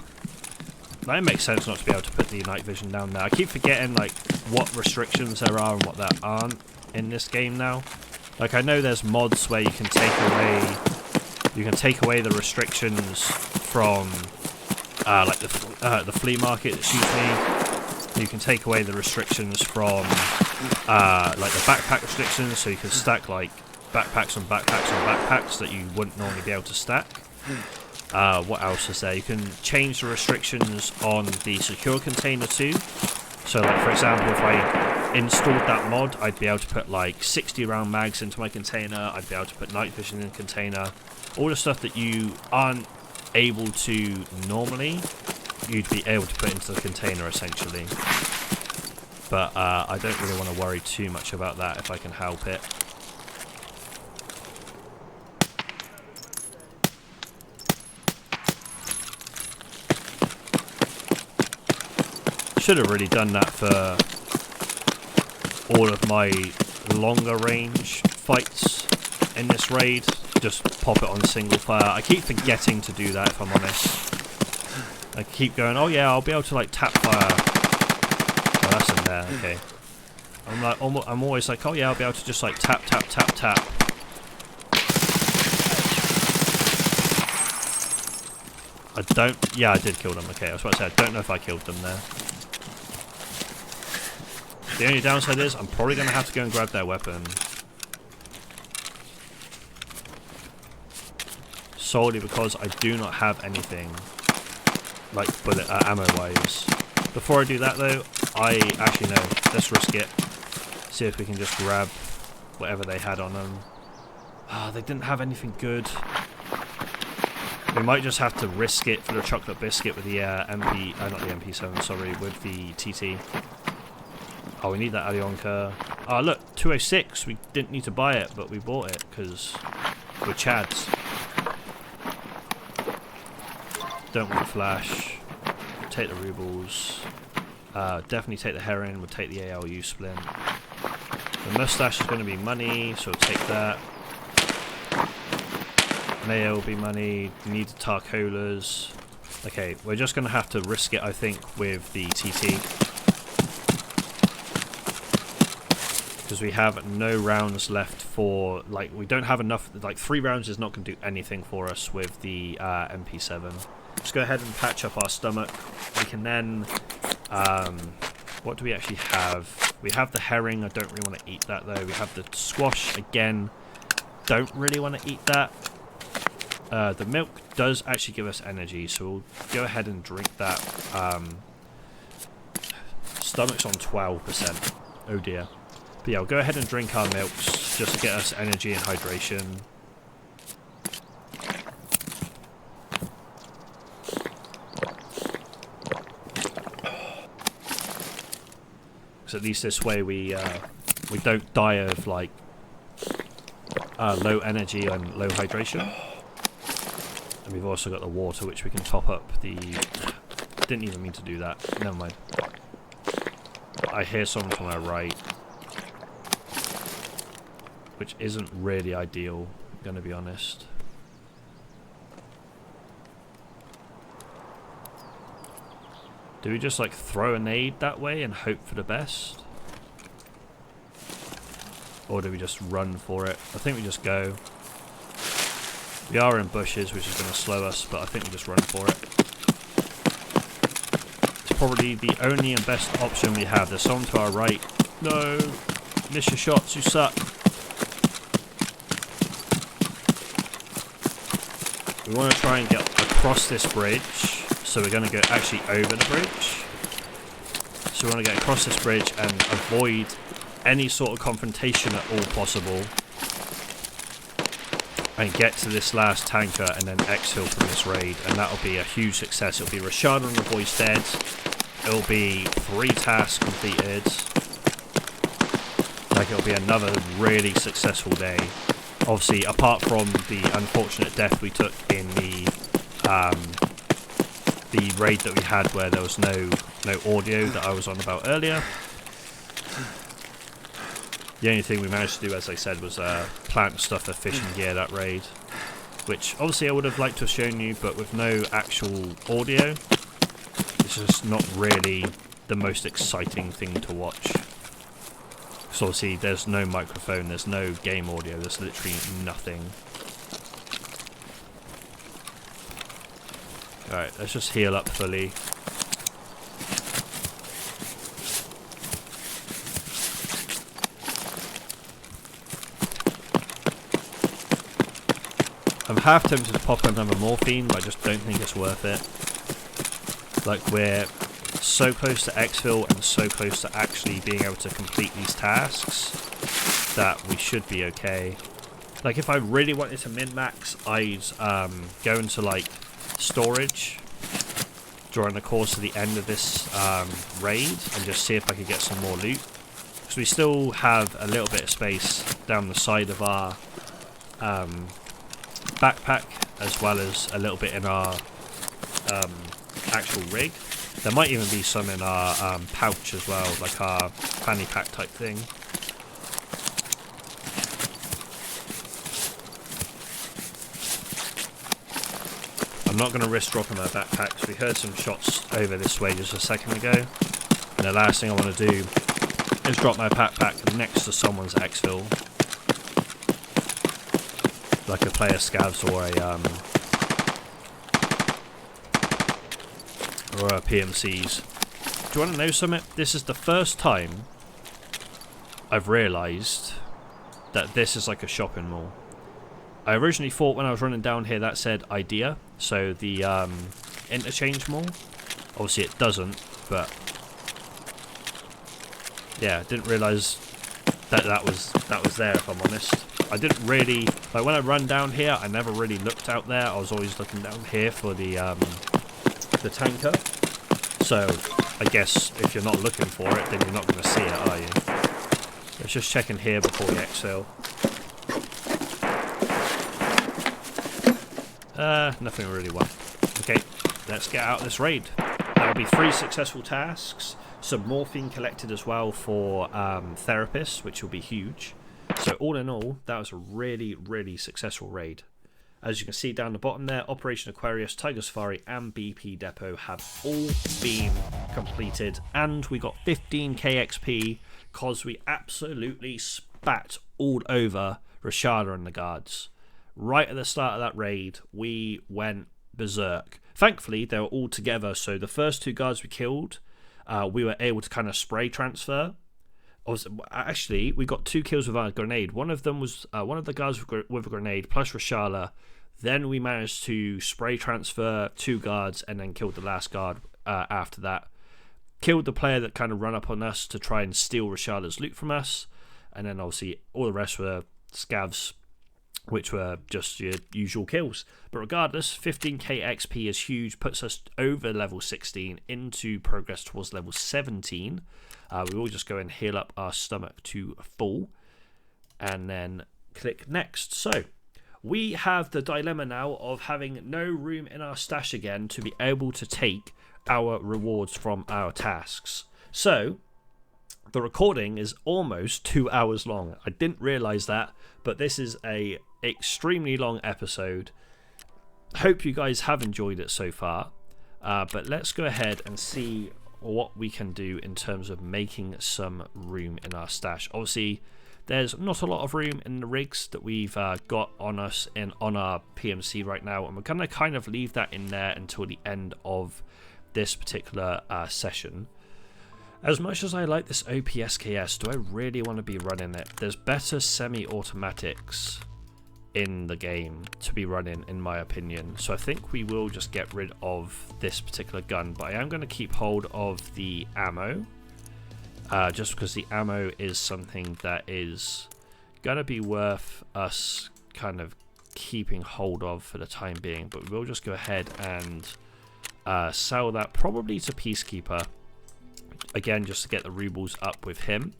Now it makes sense not to be able to put the night vision down there. I keep forgetting like what restrictions there are and what there aren't in this game now. Like I know there's mods where you can take away the restrictions from like the flea market, excuse me. You can take away the restrictions from like the backpack restrictions, so you can stack like backpacks on backpacks on backpacks that you wouldn't normally be able to stack. What else is there? You can change the restrictions on the secure container too. So like for example, if I installed that mod, I'd be able to put like 60 round mags into my container, I'd be able to put night vision in the container. All the stuff that you aren't able to normally, you'd be able to put into the container essentially. But I don't really want to worry too much about that if I can help it. Should have really done that for all of my longer range fights in this raid. Just pop it on single fire. I keep forgetting to do that if I'm honest. I keep going, oh yeah, I'll be able to like tap fire. Oh, that's in there, okay. I'm always like, oh yeah, I'll be able to just like tap, tap, tap, tap. I don't, yeah, I did kill them, okay. I was about to say, I don't know if I killed them there. The only downside is I'm probably going to have to go and grab their weapon. Solely because I do not have anything like bullet ammo wise. Before I do that though, I actually know, let's risk it. See if we can just grab whatever they had on them. They didn't have anything good. We might just have to risk it for the chocolate biscuit with the MP, not the MP7, sorry, with the TT. Oh, we need that Alyonka. Oh, look, 206. We didn't need to buy it, but we bought it because we're chads. Don't want flash. Take the rubles. Definitely take the heron. We'll take the ALU splint. The mustache is going to be money, so we'll take that. Mayo will be money. We need the Tarcolas. Okay, we're just going to have to risk it, I think, with the TT. Because we have no rounds left for, like, we don't have enough, like 3 rounds is not going to do anything for us with the MP7. Let's go ahead and patch up our stomach. We can then, what do we actually have? We have the herring, I don't really want to eat that though. We have the squash, again, don't really want to eat that. The milk does actually give us energy, so we'll go ahead and drink that. Stomach's on 12%, oh dear. But yeah, we'll go ahead and drink our milks just to get us energy and hydration. Because at least this way we don't die of like low energy and low hydration. And we've also got the water which we can top up the... Didn't even mean to do that. Never mind. I hear someone to my right. Which isn't really ideal, I'm gonna be honest. Do we just like throw a nade that way and hope for the best? Or do we just run for it? I think we just go. We are in bushes, which is going to slow us, but I think we just run for it. It's probably the only and best option we have. There's someone to our right. No! Miss your shots, you suck. we want to try and get across this bridge. So we're going to go actually over the bridge. So we want to get across this bridge and avoid any sort of confrontation at all possible. And get to this last tanker and then exfil from this raid. And that'll be a huge success. It'll be Rashada and the boys dead. It'll be 3 tasks completed. Like, it'll be another really successful day. Obviously, apart from the unfortunate death we took in the raid that we had where there was no audio that I was on about earlier. The only thing we managed to do, as I said, was plant stuff for fishing gear that raid. Which, obviously, I would have liked to have shown you, but with no actual audio, it's just not really the most exciting thing to watch. So obviously there's no microphone, there's no game audio, there's literally nothing. Alright, let's just heal up fully. I'm half tempted to pop another morphine, but I just don't think it's worth it. Like, we're so close to exfil and so close to actually being able to complete these tasks that we should be okay. Like, if I really wanted to min-max, I'd go into, like, storage during the course of the end of this raid and just see if I could get some more loot. Because we still have a little bit of space down the side of our backpack, as well as a little bit in our actual rig. There might even be some in our pouch as well, like our fanny pack type thing. I'm not going to risk dropping my backpack because we heard some shots over this way just a second ago. And the last thing I want to do is drop my backpack next to someone's exfil. Like a player scavs or a PMCs. Do you want to know something? This is the first time I've realised that this is like a shopping mall. I originally thought when I was running down here that said Idea, so the interchange mall. Obviously it doesn't, but yeah, didn't realise that was there, if I'm honest. I didn't really, like, when I run down here, I never really looked out there. I was always looking down here for the tanker. So I guess if you're not looking for it, then you're not going to see it, are you? Let's just check in here before we exfil. Nothing really well. Okay, let's get out of this raid. That'll be 3 successful tasks. Some morphine collected as well for therapists, which will be huge. So all in all, that was a really, really successful raid. As you can see down the bottom there, Operation Aquarius, Tiger Safari and BP Depot have all been completed. And we got 15k XP because we absolutely spat all over Rashada and the guards. Right at the start of that raid, we went berserk. Thankfully, they were all together, so the first 2 guards we killed, we were able to kind of spray transfer. Actually, we got 2 kills with our grenade. One of them was one of the guards with a grenade plus Rashala. Then we managed to spray transfer 2 guards and then killed the last guard after that. Killed the player that kind of ran up on us to try and steal Rashala's loot from us. And then obviously all the rest were scavs, which were just your usual kills. But regardless, 15k XP is huge, puts us over level 16 into progress towards level 17. We will just go and heal up our stomach to full and then click next. So we have the dilemma now of having no room in our stash again to be able to take our rewards from our tasks. So the recording is almost 2 hours long. I didn't realize that, but this is a extremely long episode. Hope you guys have enjoyed it so far, but let's go ahead and see what we can do in terms of making some room in our stash. Obviously there's not a lot of room in the rigs that we've got on us and on our PMC right now, and we're gonna kind of leave that in there until the end of this particular session. As much as I like this OPSKS, do I really want to be running it? There's better semi-automatics in the game to be running, in my opinion. So I think we will just get rid of this particular gun, but I am going to keep hold of the ammo, just because the ammo is something that is going to be worth us kind of keeping hold of for the time being. But we'll just go ahead and sell that probably to Peacekeeper, again just to get the rubles up with him,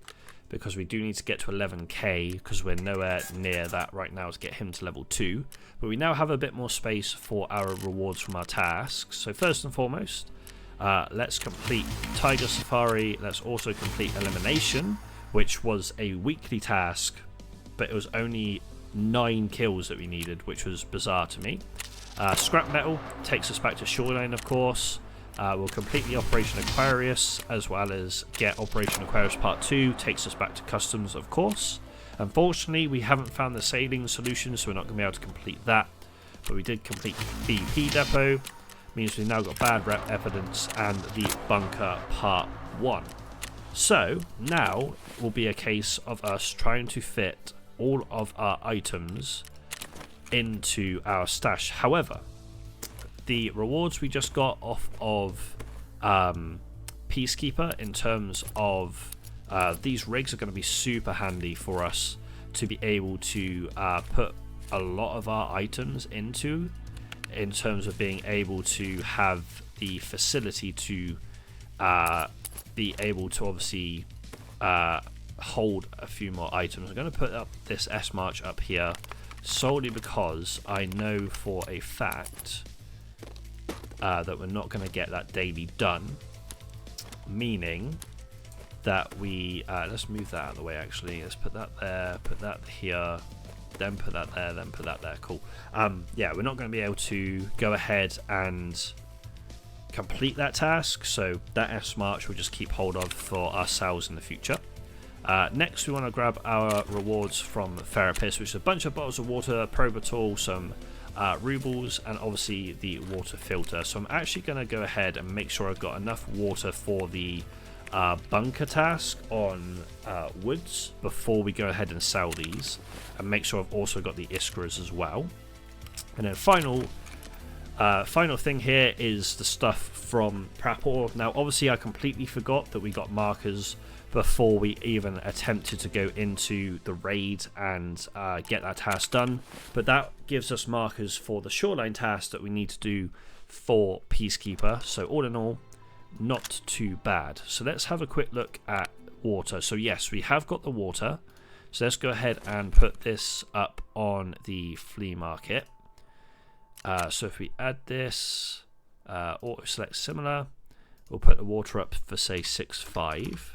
because we do need to get to 11k, because we're nowhere near that right now to get him to level 2. But we now have a bit more space for our rewards from our tasks. So first and foremost, let's complete Tiger Safari. Let's also complete Elimination, which was a weekly task, but it was only 9 kills that we needed, which was bizarre to me. Scrap Metal takes us back to Shoreline, of course. We'll complete the Operation Aquarius, as well as get Operation Aquarius Part 2, takes us back to Customs, of course. Unfortunately, we haven't found the sailing solution, so we're not going to be able to complete that. But we did complete BP Depot, means we've now got Bad Rep Evidence and the Bunker Part 1. So, now will be a case of us trying to fit all of our items into our stash. However, the rewards we just got off of Peacekeeper, in terms of these rigs, are going to be super handy for us to be able to put a lot of our items into, in terms of being able to have the facility to be able to obviously hold a few more items. I'm going to put up this S-March up here solely because I know for a fact that we're not going to get that daily done, meaning that we let's move that out of the way. Actually, let's put that there, put that here, then put that there, then put that there. Cool. Yeah, we're not going to be able to go ahead and complete that task, so that S-March we'll just keep hold of for ourselves in the future. Next, we want to grab our rewards from Therapist, which is a bunch of bottles of water, Probatol, some rubles, and obviously the water filter. So I'm actually going to go ahead and make sure I've got enough water for the bunker task on woods before we go ahead and sell these, and make sure I've also got the Iskaras as well. And then final thing here is the stuff from Prapor. Now obviously I completely forgot that we got markers before we even attempted to go into the raid and get that task done, but that gives us markers for the shoreline task that we need to do for Peacekeeper. So all in all, not too bad. So let's have a quick look at water. So yes, we have got the water, so let's go ahead and put this up on the flea market. So if we add this, auto select similar, we'll put the water up for say 6.5.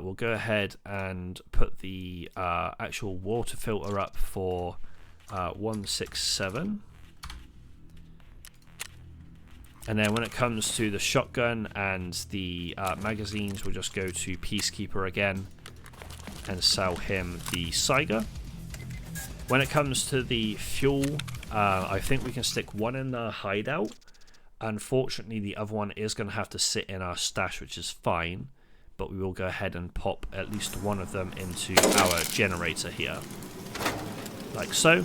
We'll go ahead and put the actual water filter up for 1.67. And then when it comes to the shotgun and the magazines, we'll just go to Peacekeeper again and sell him the Saiga. When it comes to the fuel, I think we can stick one in the hideout. Unfortunately, the other one is going to have to sit in our stash, which is fine. But we will go ahead and pop at least one of them into our generator here, like so.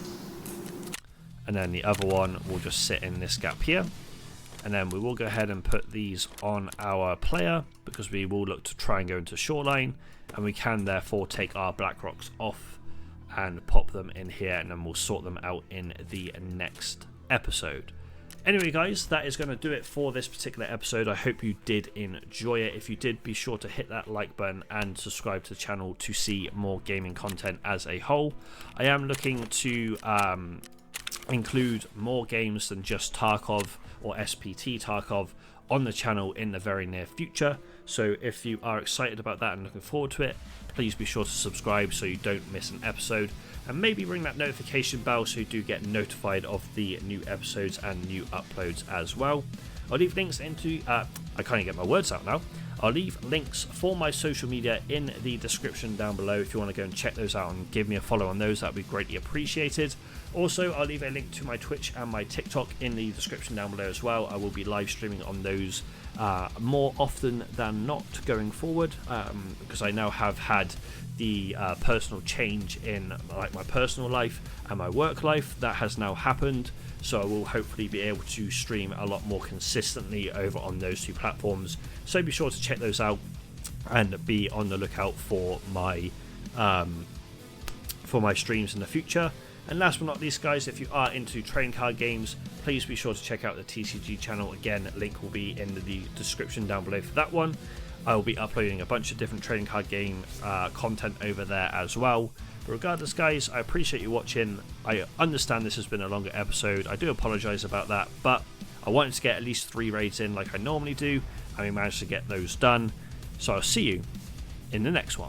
And then the other one will just sit in this gap here. And then we will go ahead and put these on our player, because we will look to try and go into shoreline, and we can therefore take our black rocks off and pop them in here, and then we'll sort them out in the next episode. Anyway guys, that is going to do it for this particular episode. I hope you did enjoy it. If you did, be sure to hit that like button and subscribe to the channel to see more gaming content as a whole. I am looking to include more games than just Tarkov or SPT Tarkov on the channel in the very near future. So if you are excited about that and looking forward to it, please be sure to subscribe so you don't miss an episode, and maybe ring that notification bell so you do get notified of the new episodes and new uploads as well. I'll leave links into I can't even get my words out now. I'll leave links for my social media in the description down below if you want to go and check those out and give me a follow on those. That would be greatly appreciated. Also, I'll leave a link to my Twitch and my TikTok in the description down below as well. I will be live streaming on those more often than not going forward, because I now have had the personal change in like my personal life and my work life. That has now happened, so I will hopefully be able to stream a lot more consistently over on those two platforms. So be sure to check those out and be on the lookout for my streams in the future. And last but not least, guys, if you are into trading card games, please be sure to check out the TCG channel. Again, link will be in the description down below for that one. I will be uploading a bunch of different trading card game content over there as well. But regardless, guys, I appreciate you watching. I understand this has been a longer episode. I do apologise about that, but I wanted to get at least 3 raids in like I normally do, and we managed to get those done. So I'll see you in the next one.